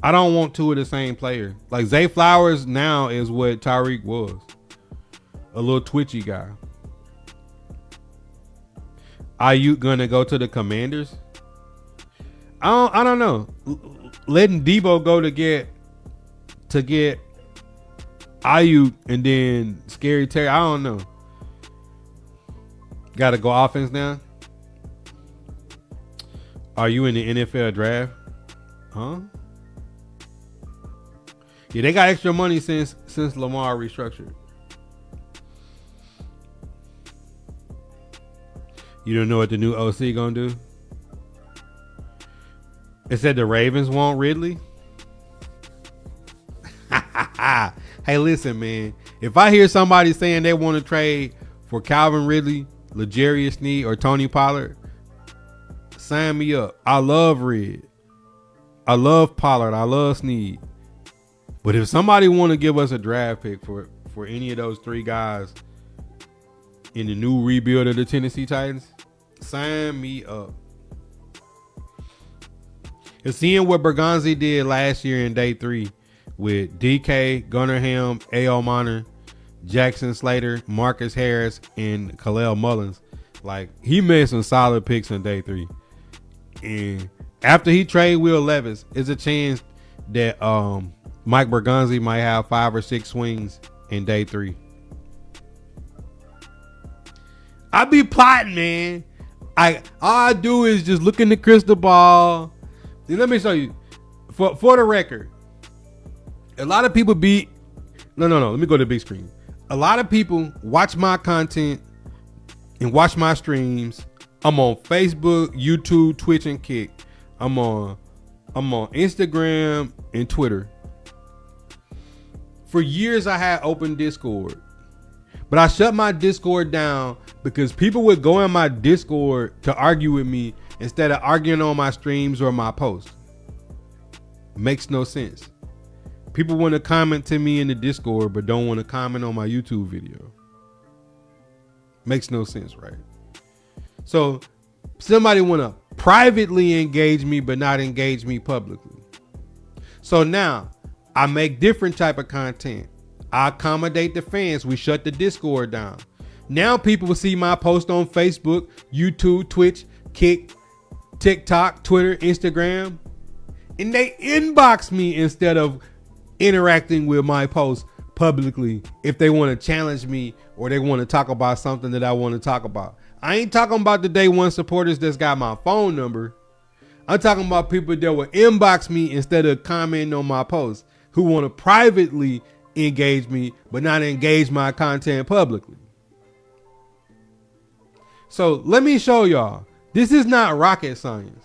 I don't want two of the same player. Like, Zay Flowers now is what Tyreek was. A little twitchy guy. Are you gonna go to the Commanders? I don't know. Letting Debo go to get Ayuk and then Scary Terry. I don't know. Got to go offense now. Are you in the NFL draft? Huh? Yeah, they got extra money since Lamar restructured. You don't know what the new OC gonna do? It said the Ravens want Ridley. Hey, listen, man. If I hear somebody saying they want to trade for Calvin Ridley, L'Jarius Sneed, or Tony Pollard, sign me up. I love Red. I love Pollard. I love Sneed. But if somebody want to give us a draft pick for any of those three guys in the new rebuild of the Tennessee Titans, sign me up. And seeing what Bergonzi did last year in day 3 with DK, Gunnar Ham, A.O. Monner, Jackson Slater, Marcus Harris, and Khalil Mullins, like, he made some solid picks in day 3. And after he trade Will Levis, it's a chance that Mike Bergonzi might have 5 or 6 swings in day 3. I be plotting, man. All I do is just look in the crystal ball. And let me show you. For the record, a lot of people no. Let me go to the big screen. A lot of people watch my content and watch my streams. I'm on Facebook, YouTube, Twitch, and Kick. I'm on Instagram and Twitter. For years, I had open Discord, but I shut my Discord down because people would go in my Discord to argue with me instead of arguing on my streams or my posts. Makes no sense. People want to comment to me in the Discord, but don't want to comment on my YouTube video. Makes no sense, right? So somebody want to privately engage me, but not engage me publicly. So now I make different type of content. I accommodate the fans. We shut the Discord down. Now people will see my post on Facebook, YouTube, Twitch, Kick, TikTok, Twitter, Instagram, and they inbox me instead of interacting with my post publicly if they want to challenge me or they want to talk about something that I want to talk about. I ain't talking about the day one supporters that's got my phone number. I'm talking about people that will inbox me instead of commenting on my posts, who want to privately engage me but not engage my content publicly. So let me show y'all. This is not rocket science.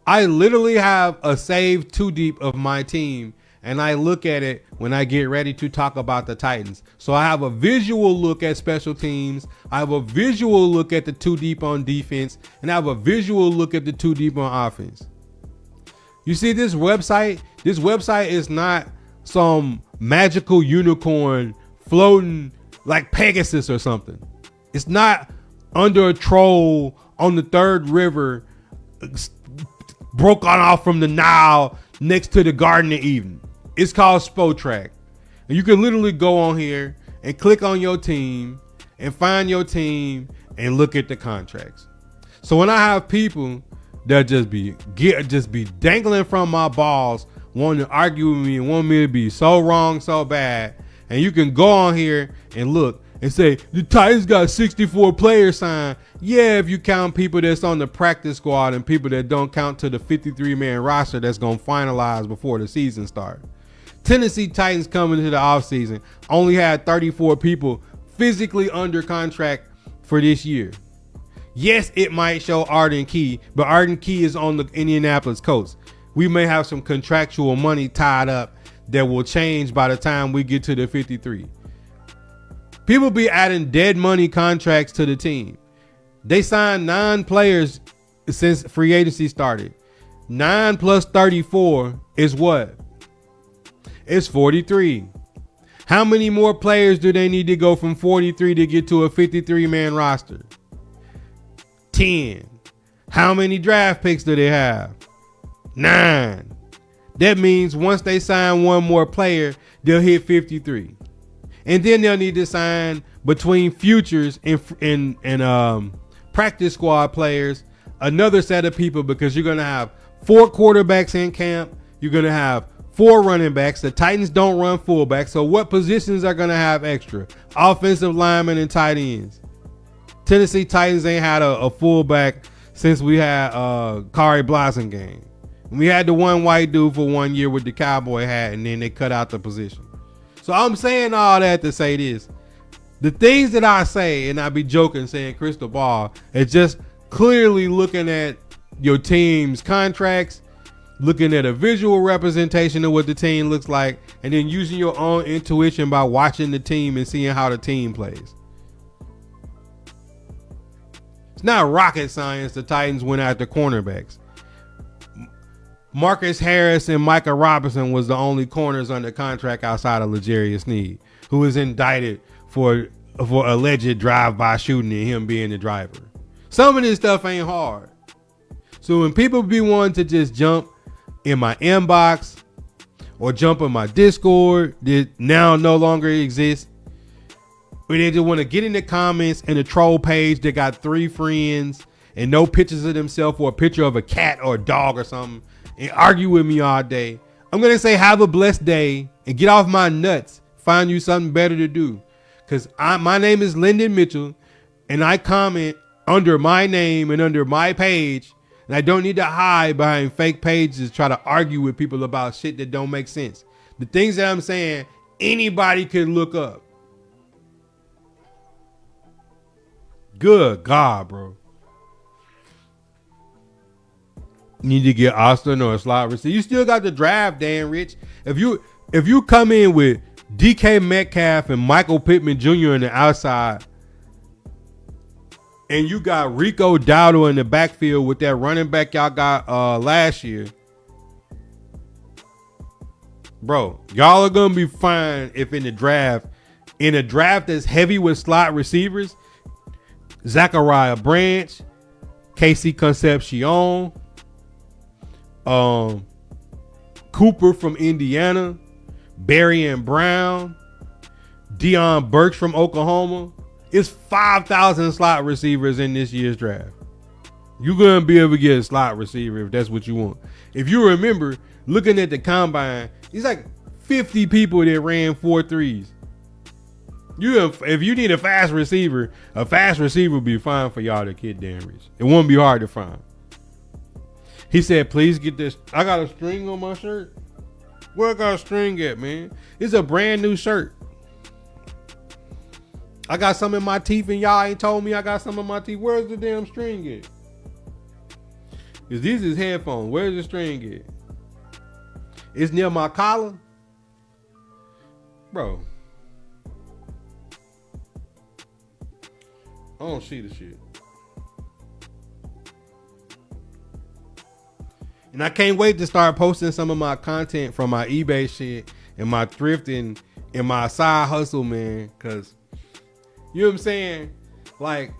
I literally have a save 2 deep of my team, and I look at it when I get ready to talk about the Titans. So I have a visual look at special teams. I have a visual look at the 2 deep on defense, and I have a visual look at the 2 deep on offense. You see this website? This website is not some magical unicorn floating like Pegasus or something. It's not under a troll on the third river, broke on off from the Nile next to the Garden of Eden. It's called Spotrac. And you can literally go on here and click on your team and find your team and look at the contracts. So when I have people that just be dangling from my balls, wanting to argue with me and want me to be so wrong, so bad, and you can go on here and look and say, the Titans got 64 players signed. Yeah, if you count people that's on the practice squad and people that don't count to the 53-man roster that's going to finalize before the season starts. Tennessee Titans coming into the offseason only had 34 people physically under contract for this year. Yes, it might show Arden Key, but Arden Key is on the Indianapolis Colts. We may have some contractual money tied up that will change by the time we get to the 53. People be adding dead money contracts to the team. They signed 9 players since free agency started. 9 plus 34 is what? It's 43. How many more players do they need to go from 43 to get to a 53-man roster? 10. How many draft picks do they have? 9. That means once they sign one more player, they'll hit 53. And then they'll need to sign between futures and practice squad players another set of people, because you're going to have 4 quarterbacks in camp. You're going to have 4 running backs. The Titans don't run fullback. So what positions are going to have extra? Offensive linemen and tight ends. Tennessee Titans ain't had a fullback since we had Kari Blasingame. We had the one white dude for 1 year with the cowboy hat, and then they cut out the position. So I'm saying all that to say this. The things that I say, and I be joking saying crystal ball, is just clearly looking at your team's contracts, looking at a visual representation of what the team looks like, and then using your own intuition by watching the team and seeing how the team plays. It's not rocket science. The Titans went after cornerbacks. Marcus Harris and Micah Robinson was the only corners under contract outside of L'Jarius Sneed, who was indicted for alleged drive-by shooting and him being the driver. Some of this stuff ain't hard. So when people be wanting to just jump in my inbox or jump in my Discord that now no longer exists, or they just want to get in the comments and a troll page that got 3 friends and no pictures of themselves or a picture of a cat or a dog or something, and argue with me all day, I'm going to say have a blessed day and get off my nuts. Find you something better to do. Because my name is Lyndon Mitchell, and I comment under my name and under my page, and I don't need to hide behind fake pages to try to argue with people about shit that don't make sense. The things that I'm saying, anybody could look up. Good God, bro. Need to get Austin or a slot receiver. You still got the draft, Dan Rich. If you come in with DK Metcalf and Michael Pittman Jr. on the outside, and you got Rico Dowdle in the backfield with that running back y'all got last year, bro, y'all are gonna be fine if in a draft that's heavy with slot receivers, Zachariah Branch, Casey Concepcion, Cooper from Indiana, Barry and Brown, Deion Burks from Oklahoma. It's 5,000 slot receivers in this year's draft. You're going to be able to get a slot receiver if that's what you want. If you remember, looking at the combine, it's like 50 people that ran 4.3s. If you need a fast receiver will be fine for y'all to get Dan Rich. It won't be hard to find. He said, please get this. I got a string on my shirt. Where I got a string at, man? It's a brand new shirt. I got some in my teeth and y'all ain't told me I got some in my teeth. Where's the damn string at? Is these is headphones. Where's the string at? It's near my collar. Bro. I don't see the shit. And I can't wait to start posting some of my content from my eBay shit and my thrifting and my side hustle, man. Cause you know what I'm saying? Like,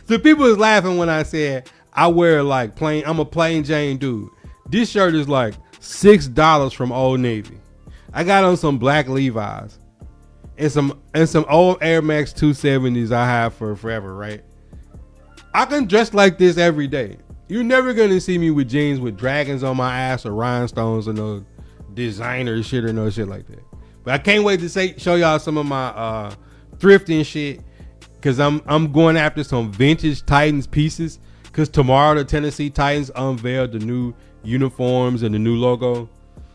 so people was laughing when I said I wear like I'm a plain Jane dude. This shirt is like $6 from Old Navy. I got on some black Levi's and some old Air Max 270s I have for forever, right? I can dress like this every day. You're never gonna see me with jeans with dragons on my ass or rhinestones or no designer shit or no shit like that. But I can't wait to show y'all some of my thrifting shit, cause I'm going after some vintage Titans pieces. Cause tomorrow the Tennessee Titans unveiled the new uniforms and the new logo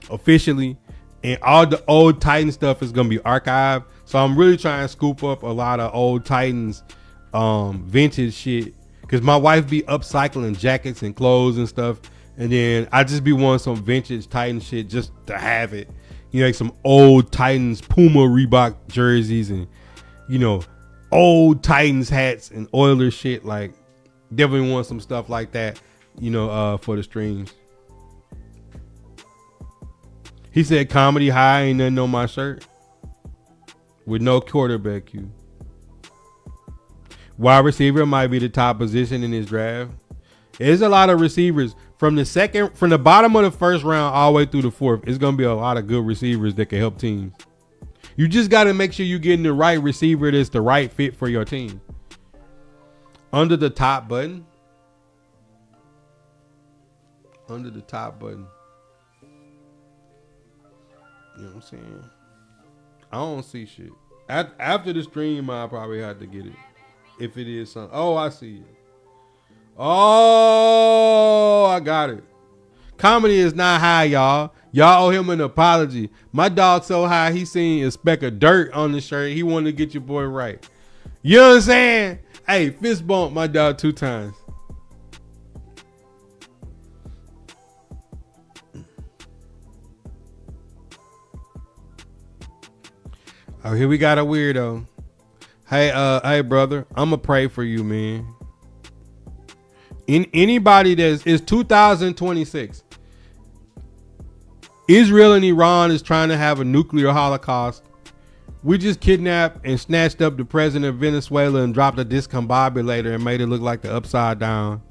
officially, and all the old Titan stuff is gonna be archived. So I'm really trying to scoop up a lot of old Titans vintage shit, because my wife be upcycling jackets and clothes and stuff, and then I just be wanting some vintage Titan shit just to have it. You know, like some old Titans Puma Reebok jerseys and, you know, old Titans hats and Oilers shit. Like, definitely want some stuff like that, you know, for the streams. He said comedy high, ain't nothing on my shirt. With no quarterback Q. Wide receiver might be the top position in this draft. There's a lot of receivers from the bottom of the first round all the way through the fourth. It's gonna be a lot of good receivers that can help teams. You just got to make sure you're getting the right receiver that's the right fit for your team. Under the top button. Under the top button. You know what I'm saying? I don't see shit. After the stream, I'll probably have to get it. If it is something. Oh, I see it. Oh, I got it. Comedy is not high, y'all. Y'all owe him an apology. My dog so high, he seen a speck of dirt on the shirt. He wanted to get your boy right. You know what I'm saying? Hey, fist bump my dog 2 times. Oh, here we got a weirdo. Hey, brother, I'ma pray for you, man. In anybody it's 2026. Israel and Iran is trying to have a nuclear holocaust. We just kidnapped and snatched up the president of Venezuela and dropped a discombobulator and made it look like the Upside Down.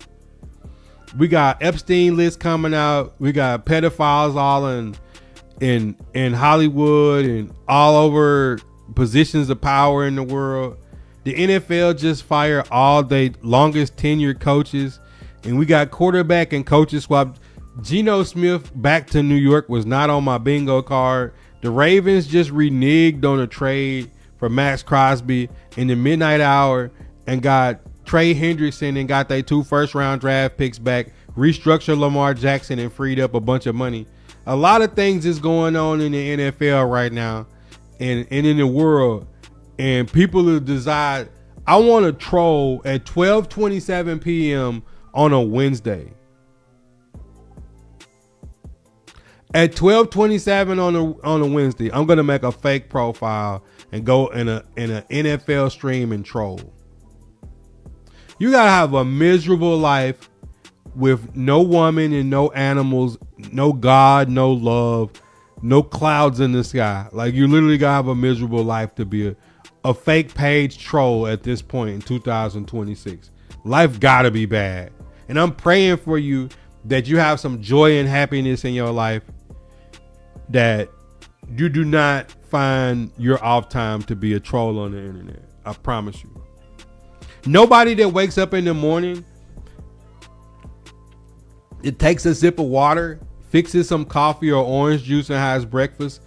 We got Epstein list coming out. We got pedophiles all in Hollywood and all over positions of power in the world. The NFL just fired all their longest tenured coaches, and we got quarterback and coaches swapped. Geno Smith back to New York was not on my bingo card. The Ravens just reneged on a trade for Maxx Crosby in the midnight hour and got Trey Hendrickson and got their 2 first-round draft picks back, restructured Lamar Jackson and freed up a bunch of money. A lot of things is going on in the NFL right now and in the world. And people have decided, I want to troll at 12:27 p.m. on a Wednesday. At 12:27 on a Wednesday, I'm gonna make a fake profile and go in a NFL stream and troll. You gotta have a miserable life with no woman and no animals, no God, no love, no clouds in the sky. Like, you literally gotta have a miserable life to be a fake page troll at this point in 2026. Life gotta be bad. And I'm praying for you that you have some joy and happiness in your life, that you do not find your off time to be a troll on the internet. I promise you. Nobody that wakes up in the morning, it takes a sip of water, fixes some coffee or orange juice and has breakfast,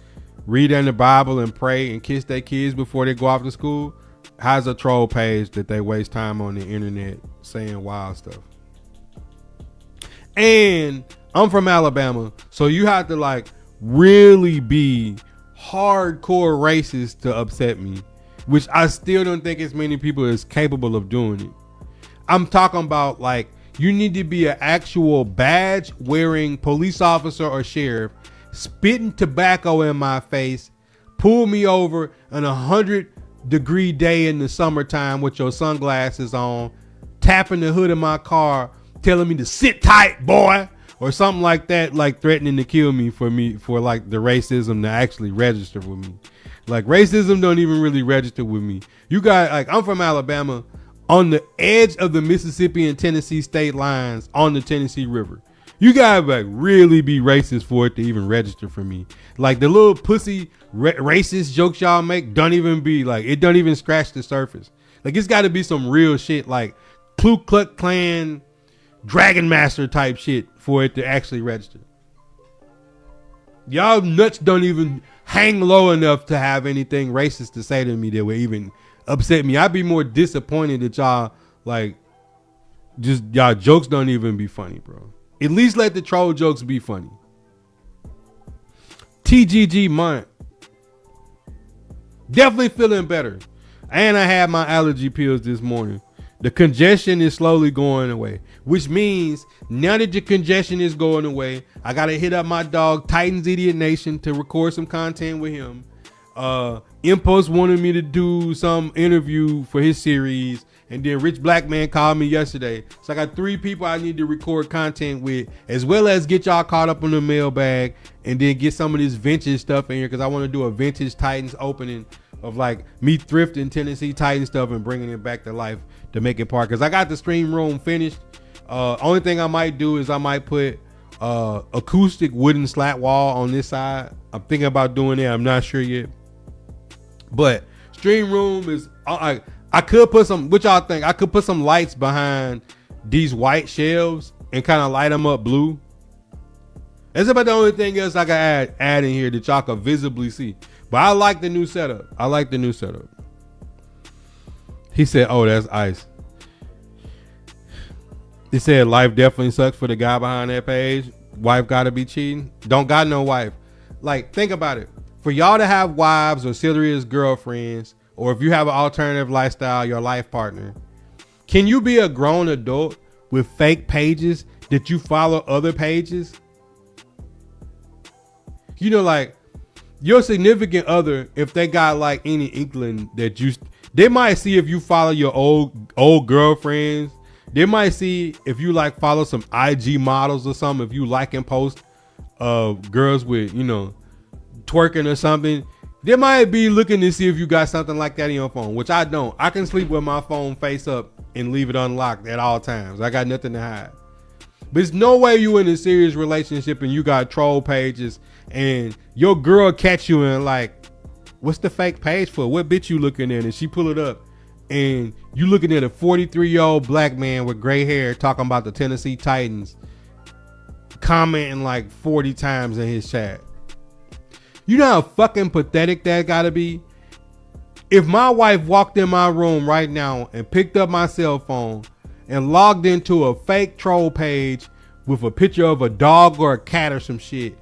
read in the Bible and pray and kiss their kids before they go off to school, has a troll page that they waste time on the internet saying wild stuff. And I'm from Alabama, so you have to like really be hardcore racist to upset me, which I still don't think as many people is capable of doing it. I'm talking about like, you need to be an actual badge wearing police officer or sheriff, spitting tobacco in my face, pull me over on 100-degree day in the summertime with your sunglasses on, tapping the hood of my car, telling me to sit tight, boy, or something like that, like threatening to kill me for like the racism to actually register with me. Like, racism don't even really register with me. You got, like, I'm from Alabama, on the edge of the Mississippi and Tennessee state lines on the Tennessee River. You gotta like really be racist for it to even register for me. Like, the little pussy racist jokes y'all make don't even be like, it don't even scratch the surface. Like, it's got to be some real shit, like Ku Klux Klan, Dragon Master type shit for it to actually register. Y'all nuts don't even hang low enough to have anything racist to say to me that would even upset me. I'd be more disappointed that y'all like, just y'all jokes don't even be funny, bro. At least let the troll jokes be funny. TGG month. Definitely feeling better. And I had my allergy pills this morning. The congestion is slowly going away, which means now that your congestion is going away, I gotta hit up my dog Titans Idiot Nation to record some content with him. Impulse wanted me to do some interview for his series, and then Rich Black Man called me yesterday. So I got 3 people I need to record content with, as well as get y'all caught up on the mailbag, and then get some of this vintage stuff in here, because I want to do a vintage Titans opening of like me thrifting Tennessee Titans stuff and bringing it back to life to make it part. Because I got the stream room finished. Only thing I might do is I might put acoustic wooden slat wall on this side. I'm thinking about doing that. I'm not sure yet. But stream room is I could put some, what y'all think? I could put some lights behind these white shelves and kind of light them up blue. That's about the only thing else I can add in here that y'all can visibly see. But I like the new setup. He said, oh, that's ice. He said life definitely sucks for the guy behind that page. Wife gotta be cheating. Don't got no wife. Like, think about it. For y'all to have wives or serious girlfriends, or if you have an alternative lifestyle, your life partner, can you be a grown adult with fake pages that you follow other pages? You know, like your significant other, if they got like any inkling that they might see if you follow your old girlfriends. They might see if you like follow some IG models or something. If you like and post girls with, you know, twerking or something, they might be looking to see if you got something like that in your phone, which I don't. I can sleep with my phone face up and leave it unlocked at all times. I got nothing to hide. But there's no way you in a serious relationship and you got troll pages and your girl catch you and like, what's the fake page for? What bitch you looking at? And she pull it up and you looking at a 43-year-old black man with gray hair talking about the Tennessee Titans, commenting like 40 times in his chat. You know how fucking pathetic that gotta be? If my wife walked in my room right now and picked up my cell phone and logged into a fake troll page with a picture of a dog or a cat or some shit,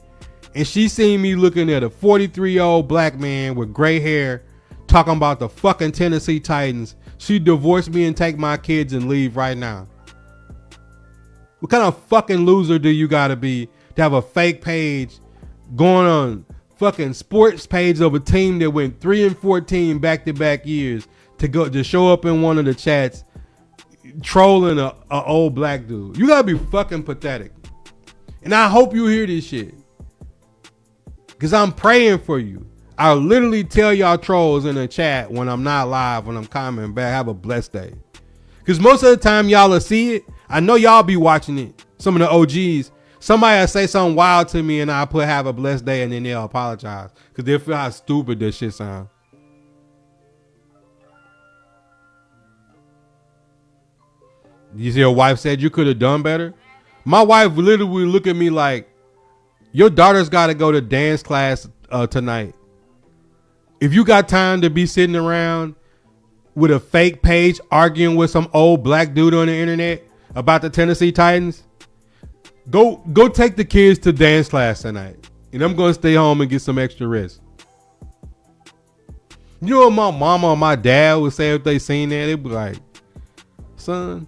and she seen me looking at a 43-year-old black man with gray hair talking about the fucking Tennessee Titans, she'd divorce me and take my kids and leave right now. What kind of fucking loser do you gotta be to have a fake page going on fucking sports page of a team that went 3-14 back-to-back years to show up in one of the chats trolling a old black dude? You gotta be fucking pathetic. And I hope you hear this shit, because I'm praying for you. I literally tell y'all trolls in the chat when I'm not live, when I'm commenting back, have a blessed day. Because most of the time y'all will see it. I know y'all be watching it. Some of the OGs. Somebody will say something wild to me and I put have a blessed day and then they'll apologize. Because they feel how stupid this shit sounds. You see your wife said you could have done better? My wife literally look at me like, your daughter's got to go to dance class tonight. If you got time to be sitting around with a fake page arguing with some old black dude on the internet about the Tennessee Titans, go take the kids to dance class tonight. And I'm going to stay home and get some extra rest. You know what my mama or my dad would say if they seen that? They'd be like, son,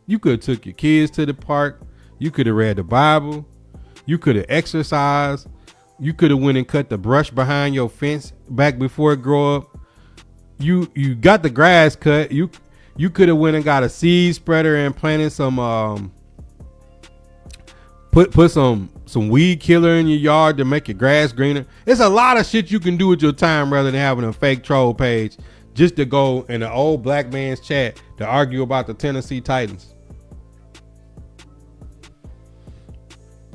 you could have took your kids to the park. You could have read the Bible. You could have exercised. You could have went and cut the brush behind your fence back before it grow up. You got the grass cut. You could have went and got a seed spreader and planted some put some weed killer in your yard to make your grass greener. It's a lot of shit you can do with your time rather than having a fake troll page just to go in an old black man's chat to argue about the Tennessee Titans.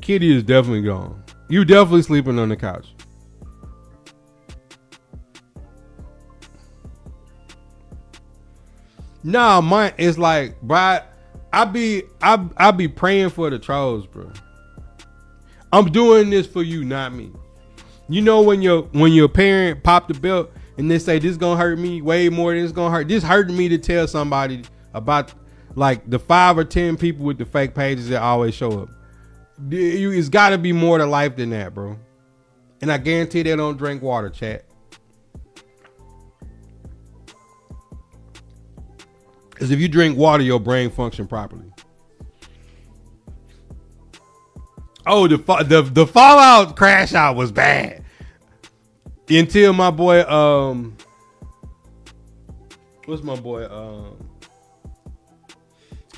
Kitty is definitely gone. You definitely sleeping on the couch. Nah, mine is like, bro, I be praying for the trolls, bro. I'm doing this for you, not me. You know when your parent pop the belt and they say this gonna hurt me way more than it's gonna hurt. This hurting me to tell somebody about like the 5 or 10 people with the fake pages that always show up. It's got to be more to life than that, bro. And I guarantee they don't drink water, chat. Because if you drink water, your brain function properly. Oh, the Fallout crash out was bad. Until my boy, what's my boy?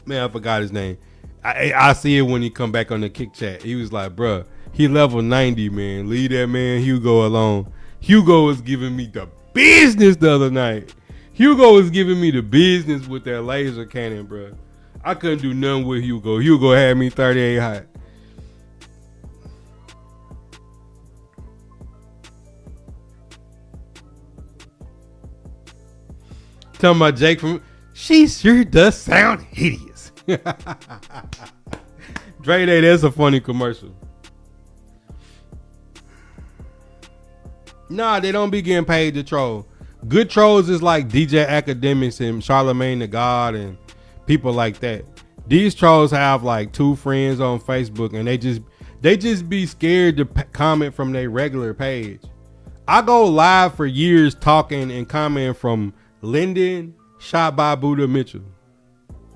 Man, I forgot his name. I see it when he come back on the kick chat. He was like, bruh, he level 90, man. Leave that man Hugo alone. Hugo was giving me the business the other night. Hugo was giving me the business with that laser cannon, bruh. I couldn't do nothing with Hugo. Hugo had me 38 hot. Talking about Jake from, she sure does sound hideous. Dre Day, that's a funny commercial. Nah, they don't be getting paid to troll. Good trolls is like DJ Academics and Charlemagne the God and people like that. These trolls have like 2 friends on Facebook and they just be scared to comment from their regular page. I go live for years talking and commenting from Lyndon Shot by Buddha Mitchell.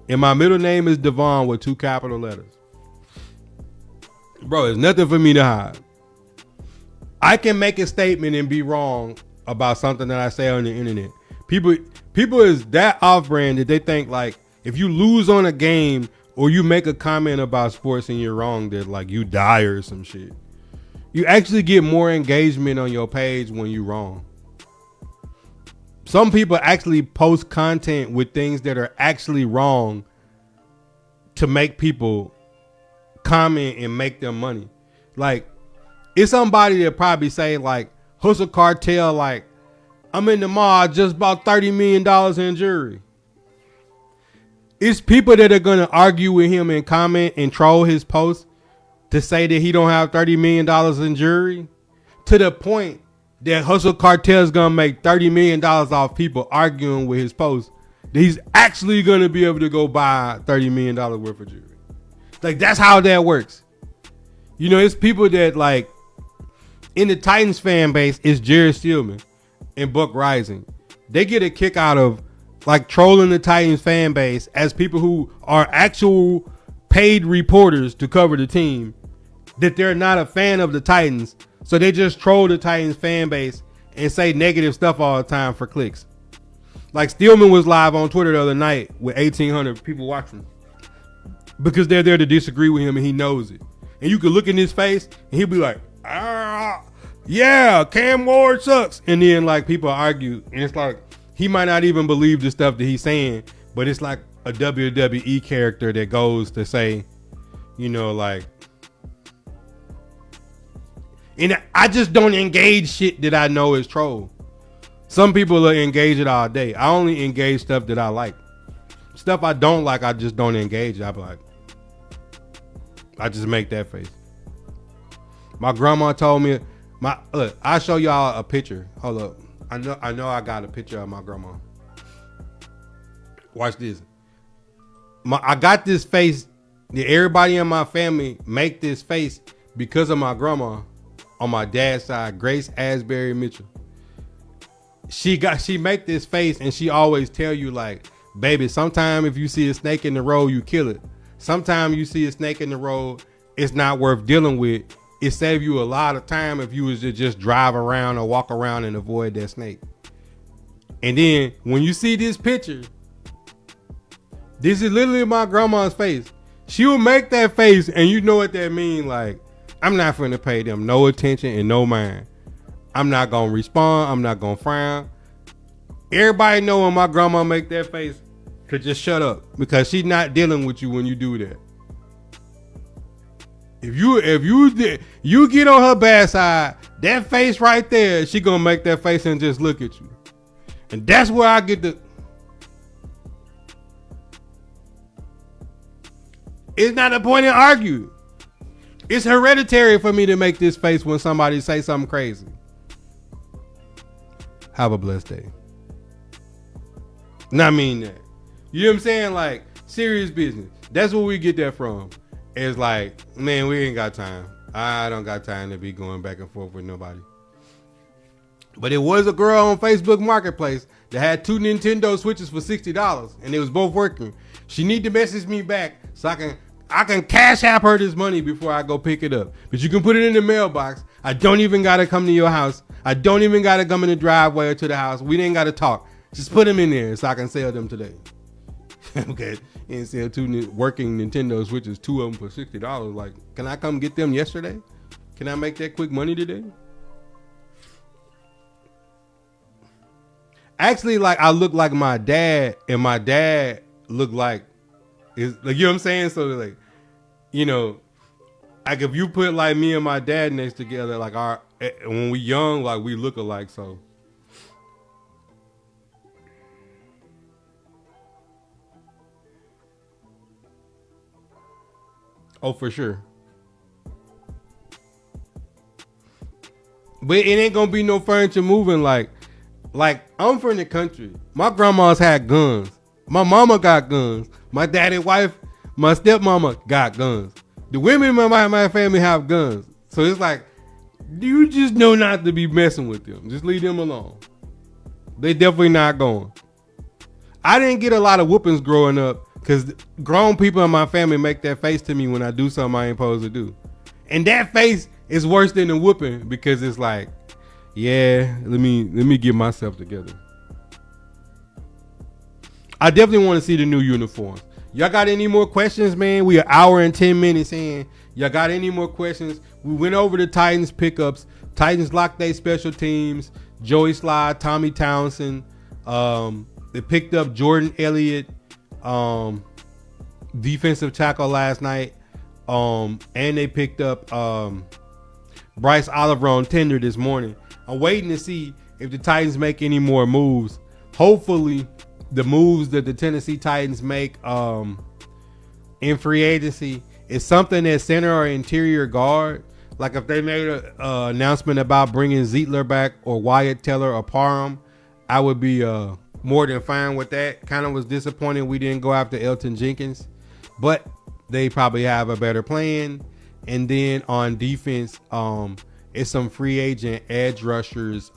And my middle name is Devon with 2 capital letters. Bro, it's nothing for me to hide. I can make a statement and be wrong about something that I say on the internet. People is that off brand that they think like if you lose on a game or you make a comment about sports and you're wrong, that like you die or some shit. You actually get more engagement on your page when you're wrong. Some people actually post content with things that are actually wrong to make people comment and make them money. Like, it's somebody that probably say like, Hustle Cartel, like, I'm in the mall, I just bought $30 million in jewelry. It's people that are going to argue with him and comment and troll his post to say that he don't have $30 million in jewelry, to the point that Hustle Cartel is going to make $30 million off people arguing with his post, that he's actually going to be able to go buy $30 million worth of jewelry. Like, that's how that works. You know, it's people that, like, in the Titans fan base, it's Jared Steelman and Buck Rising. They get a kick out of, like, trolling the Titans fan base as people who are actual paid reporters to cover the team, that they're not a fan of the Titans. So they just troll the Titans fan base and say negative stuff all the time for clicks. Like Steelman was live on Twitter the other night with 1,800 people watching because they're there to disagree with him and he knows it. And you can look in his face and he'll be like, yeah, Cam Ward sucks. And then like people argue and it's like he might not even believe the stuff that he's saying, but it's like a WWE character that goes to say, you know, like, and I just don't engage shit that I know is troll. Some people will engage it all day. I only engage stuff that I like. Stuff I don't like, I just don't engage. I be like, I just make that face. My grandma told me, look, I'll show y'all a picture. Hold up. I know I got a picture of my grandma. Watch this. I got this face. Everybody in my family make this face because of my grandma. On my dad's side, Grace Asbury Mitchell. She make this face and she always tell you like, baby, sometime if you see a snake in the road, you kill it. Sometime you see a snake in the road, it's not worth dealing with. It save you a lot of time if you was to just drive around or walk around and avoid that snake. And then when you see this picture, this is literally my grandma's face. She will make that face and you know what that means. Like, I'm not finna pay them no attention and no mind. I'm not gonna respond. I'm not gonna frown. Everybody know when my grandma make that face to just shut up because she's not dealing with you when you do that. If you get on her bad side, that face right there, she gonna make that face and just look at you. And that's where I get the. It's not a point in arguing. It's hereditary for me to make this face when somebody say something crazy. Have a blessed day. And I mean that. You know what I'm saying? Like, serious business. That's where we get that from. It's like, man, we ain't got time. I don't got time to be going back and forth with nobody. But it was a girl on Facebook Marketplace that had 2 Nintendo Switches for $60, and they was both working. She need to message me back so I can cash app her this money before I go pick it up. But you can put it in the mailbox. I don't even gotta come to your house. I don't even gotta come in the driveway or to the house. We ain't gotta talk. Just put them in there so I can sell them today. Okay, and sell 2 working Nintendo Switches, 2 of them for $60. Like, can I come get them yesterday? Can I make that quick money today? Actually, like, I look like my dad, and my dad look like, is like, you know what I'm saying? So like, you know, like if you put like me and my dad next together, like when we young, like we look alike. So oh, for sure. But it ain't gonna be no furniture moving. Like I'm from the country. My grandma's had guns. My mama got guns. My daddy wife, my stepmama got guns. The women in my family have guns. So it's like, you just know not to be messing with them. Just leave them alone. They definitely not going. I didn't get a lot of whoopings growing up because grown people in my family make that face to me when I do something I ain't supposed to do. And that face is worse than the whooping because it's like, yeah, let me get myself together. I definitely want to see the new uniforms. Y'all got any more questions, man? We an hour and 10 minutes in. Y'all got any more questions? We went over the Titans pickups. Titans locked their special teams. Joey Slye, Tommy Townsend. They picked up Jordan Elliott, defensive tackle last night. And they picked up Bryce Oliver on tender this morning. I'm waiting to see if the Titans make any more moves. Hopefully, the moves that the Tennessee Titans make in free agency is something that center or interior guard. Like if they made an announcement about bringing Zietler back or Wyatt Teller or Parham, I would be more than fine with that. Kind of was disappointed we didn't go after Elton Jenkins, but they probably have a better plan. And then on defense, it's some free agent edge rushers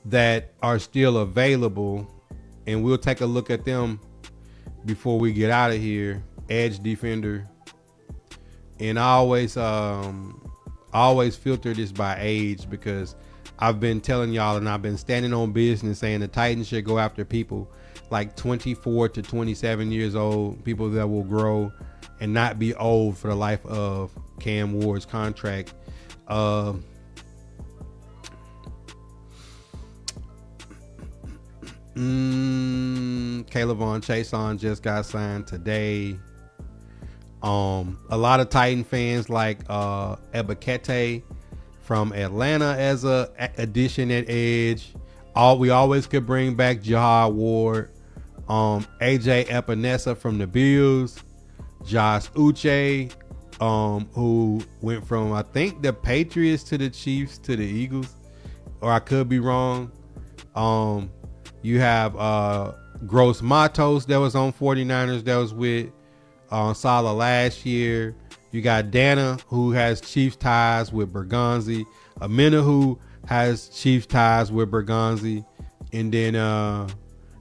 that are still available, and we'll take a look at them before we get out of here. Edge defender, and I always filter this by age because I've been telling y'all and I've been standing on business saying the Titans should go after people like 24 to 27 years old, people that will grow and not be old for the life of Cam Ward's contract. Kayvon Chason just got signed today. A lot of Titan fans like Ebikete from Atlanta as a addition at edge. We always could bring back Jahad Ward. AJ Epinesa from the Bills. Josh Uche, who went from, I think, the Patriots to the Chiefs to the Eagles, or I could be wrong. You have Gross Matos that was on 49ers that was with Salah last year. You got Dana, who has Chiefs ties with Bergonzi. Amina, who has Chiefs ties with Bergonzi. And then,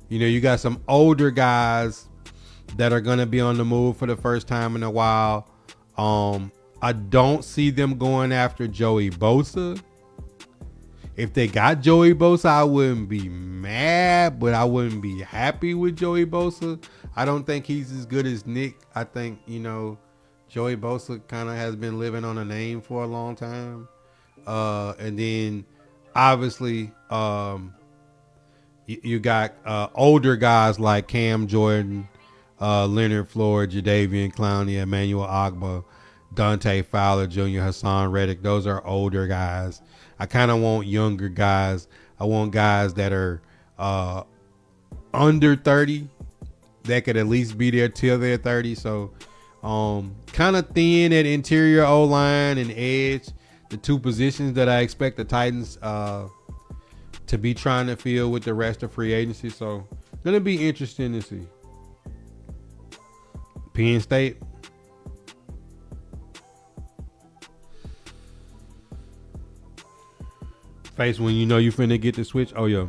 you got some older guys that are going to be on the move for the first time in a while. I don't see them going after Joey Bosa. If they got Joey Bosa, I wouldn't be mad, but I wouldn't be happy with Joey Bosa. I don't think he's as good as Nick. I think, Joey Bosa kind of has been living on a name for a long time. And then, obviously, you got older guys like Cam Jordan, Leonard Floyd, Jadeveon Clowney, Emmanuel Ogbah, Dante Fowler Jr., Hassan Reddick. Those are older guys. I kind of want younger guys. I want guys that are under 30 that could at least be there till they're 30. So kind of thin at interior O-line and edge, the two positions that I expect the Titans to be trying to fill with the rest of free agency. So going to be interesting to see. Penn State. Face when you know you finna get the switch. Oh yeah.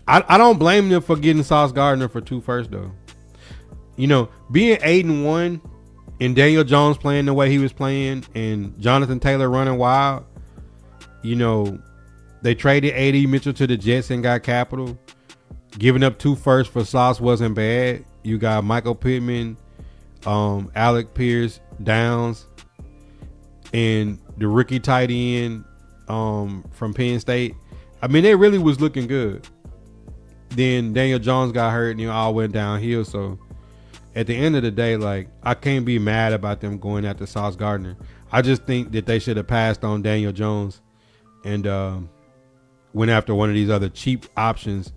I don't blame them for getting Sauce Gardner for 2 firsts though. You know, being 8-1 and Daniel Jones playing the way he was playing and Jonathan Taylor running wild, you know, they traded A.D. Mitchell to the Jets and got capital. Giving up 2 firsts for Sauce wasn't bad. You got Michael Pittman, Alec Pierce, Downs, and the rookie tight end from Penn State. I mean, they really was looking good. Then Daniel Jones got hurt and it all went downhill. So at the end of the day, like, I can't be mad about them going after Sauce Gardner. I just think that they should have passed on Daniel Jones and went after one of these other cheap options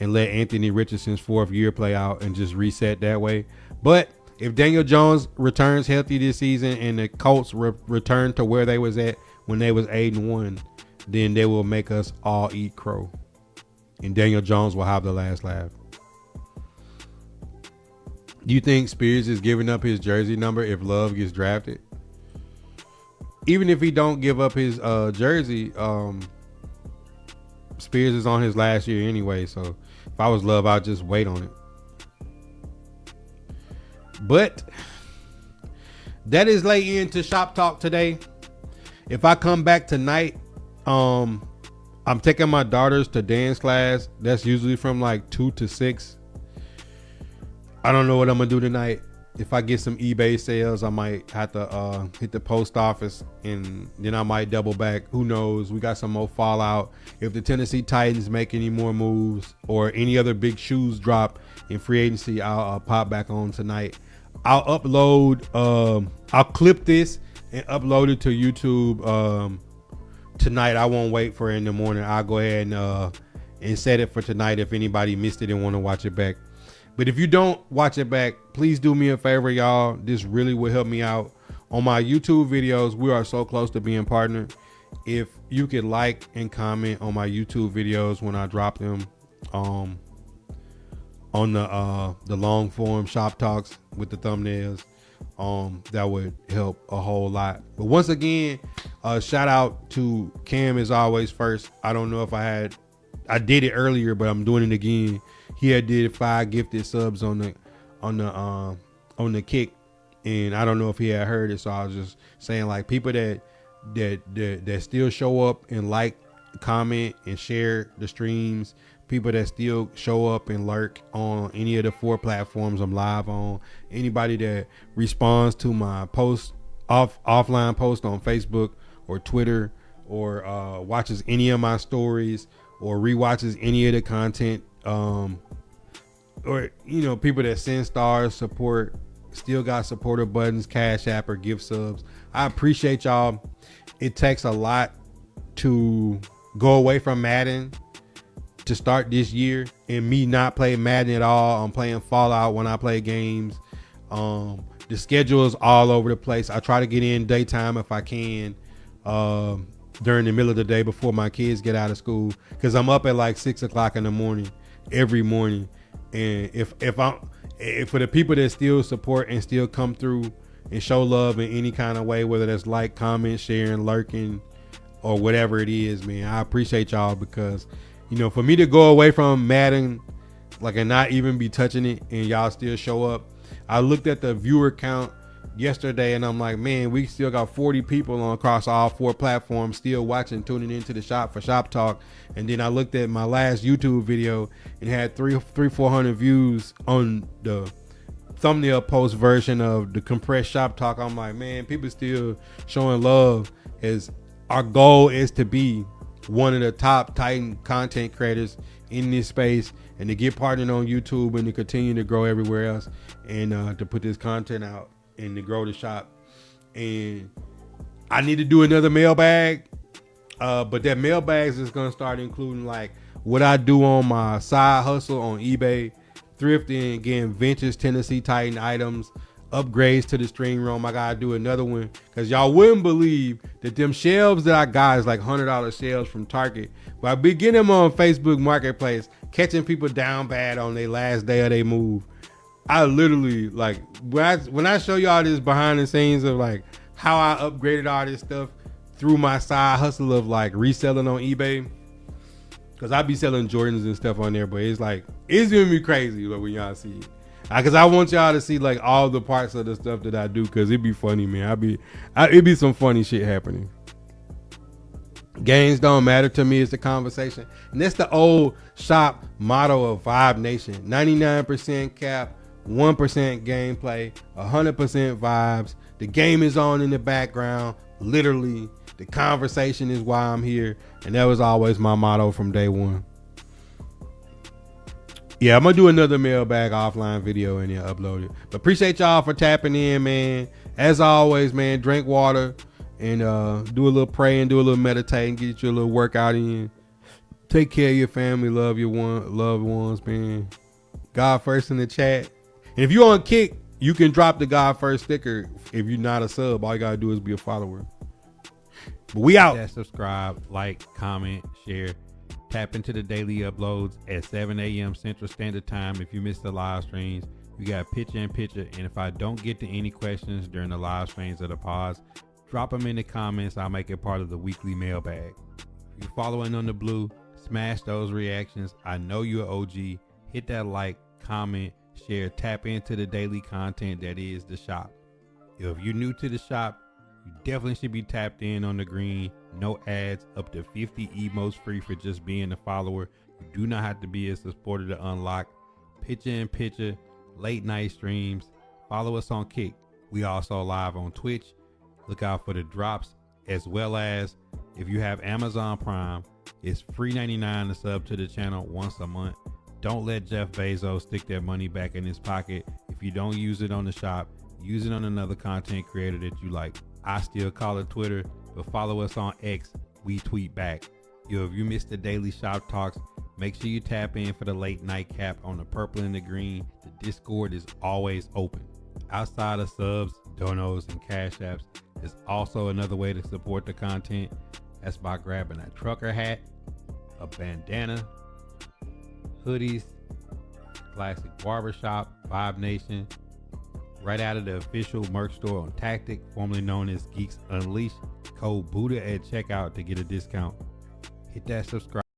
and let Anthony Richardson's 4th year play out and just reset that way. But if Daniel Jones returns healthy this season and the Colts return to where they was at when they was 8-1, then they will make us all eat crow. And Daniel Jones will have the last laugh. Do you think Spears is giving up his jersey number if Love gets drafted? Even if he don't give up his jersey, Spears is on his last year anyway. So if I was Love, I'd just wait on it. But that is late into Shop Talk today. If I come back tonight, I'm taking my daughters to dance class. That's usually from like 2 to 6. I don't know what I'm gonna do tonight. If I get some eBay sales, I might have to hit the post office and then I might double back. Who knows? We got some more fallout. If the Tennessee Titans make any more moves or any other big shoes drop in free agency, I'll pop back on tonight. I'll upload. I'll clip this and upload it to YouTube tonight. I won't wait for it in the morning. I'll go ahead and set it for tonight if anybody missed it and want to watch it back. But if you don't watch it back, please do me a favor, y'all. This really will help me out. On my YouTube videos, we are so close to being partnered. If you could like and comment on my YouTube videos when I drop them on the long form shop talks with the thumbnails, that would help a whole lot. But once again, shout out to Cam as always first. I don't know if I did it earlier, but I'm doing it again. He had did 5 gifted subs on the kick, and I don't know if he had heard it, so I was just saying, like, people that still show up and like, comment, and share the streams, people that still show up and lurk on any of the 4 platforms I'm live on, anybody that responds to my post offline post on Facebook or Twitter, or watches any of my stories or rewatches any of the content, or, you know, people that send stars, support, still got supporter buttons, Cash App, or gift subs. I appreciate y'all. It takes a lot to go away from Madden to start this year, and me not playing Madden at all. I'm playing Fallout when I play games. The schedule is all over the place. I try to get in daytime if I can, during the middle of the day before my kids get out of school, because I'm up at like 6 o'clock in the morning every morning. And if for the people that still support and still come through and show love in any kind of way, whether that's like, comment, sharing, lurking, or whatever it is, man, I appreciate y'all, because, you know, for me to go away from Madden, like, and not even be touching it, and y'all still show up. I looked at the viewer count yesterday and I'm like, man, we still got 40 people on across all 4 platforms still watching, tuning into the shop for Shop Talk. And then I looked at my last YouTube video and had 400 views on the thumbnail post version of the compressed Shop Talk. I'm like, man, people still showing love, as our goal is to be one of the top Titan content creators in this space, and to get partnered on YouTube and to continue to grow everywhere else, and to put this content out and to grow the shop. And I need to do another mailbag, but that mailbag is going to start including like what I do on my side hustle on eBay, thrifting, getting vintage Tennessee Titan items, upgrades to the stream room. I gotta do another one because y'all wouldn't believe that them shelves that I got is like $100 shelves from Target. But I be getting them on Facebook Marketplace, catching people down bad on their last day of their move. I literally like when I show y'all this behind the scenes of like how I upgraded all this stuff through my side hustle of like reselling on eBay. Cause I be selling Jordans and stuff on there, but it's like it's gonna be crazy like, when y'all see it. Cause I want y'all to see like all the parts of the stuff that I do, cause it be funny, man. It be some funny shit happening. Games don't matter to me. It's the conversation, and that's the old shop motto of Vibe Nation: 99% cap, 1% gameplay, 100% vibes. The game is on in the background, literally. The conversation is why I'm here, and that was always my motto from day one. Yeah, I'm gonna do another mailbag offline video and then upload it. But appreciate y'all for tapping in, man. As always, man, drink water and do a little praying, do a little meditating, get you a little workout in. Take care of your family, love your loved ones, man. God first in the chat. And if you on Kick, you can drop the God first sticker. If you're not a sub, all you gotta do is be a follower. But we out. Subscribe, like, comment, share. Tap into the daily uploads at 7 a.m. Central Standard Time. If you missed the live streams, we got picture in picture. And if I don't get to any questions during the live streams or the pods, drop them in the comments. I'll make it part of the weekly mailbag. If you're following on the blue, smash those reactions. I know you're OG. Hit that like, comment, share, tap into the daily content that is the shop. If you're new to the shop, you definitely should be tapped in on the green. No ads, up to 50 emotes free for just being a follower. You do not have to be a supporter to unlock. Picture in picture, late night streams. Follow us on Kick. We also live on Twitch. Look out for the drops, as well as if you have Amazon Prime, it's free $99 to sub to the channel once a month. Don't let Jeff Bezos stick that money back in his pocket. If you don't use it on the shop, use it on another content creator that you like. I still call it Twitter, but follow us on X. We tweet back. Yo, if you missed the daily shop talks, make sure you tap in for the late night cap on the purple and the green. The Discord is always open. Outside of subs, donos, and cash apps, there's also another way to support the content. That's by grabbing a trucker hat, a bandana, hoodies, classic barbershop, Vibe Nation, right out of the official merch store on Tactic, formerly known as Geeks Unleashed. Code Buddha at checkout to get a discount. Hit that subscribe.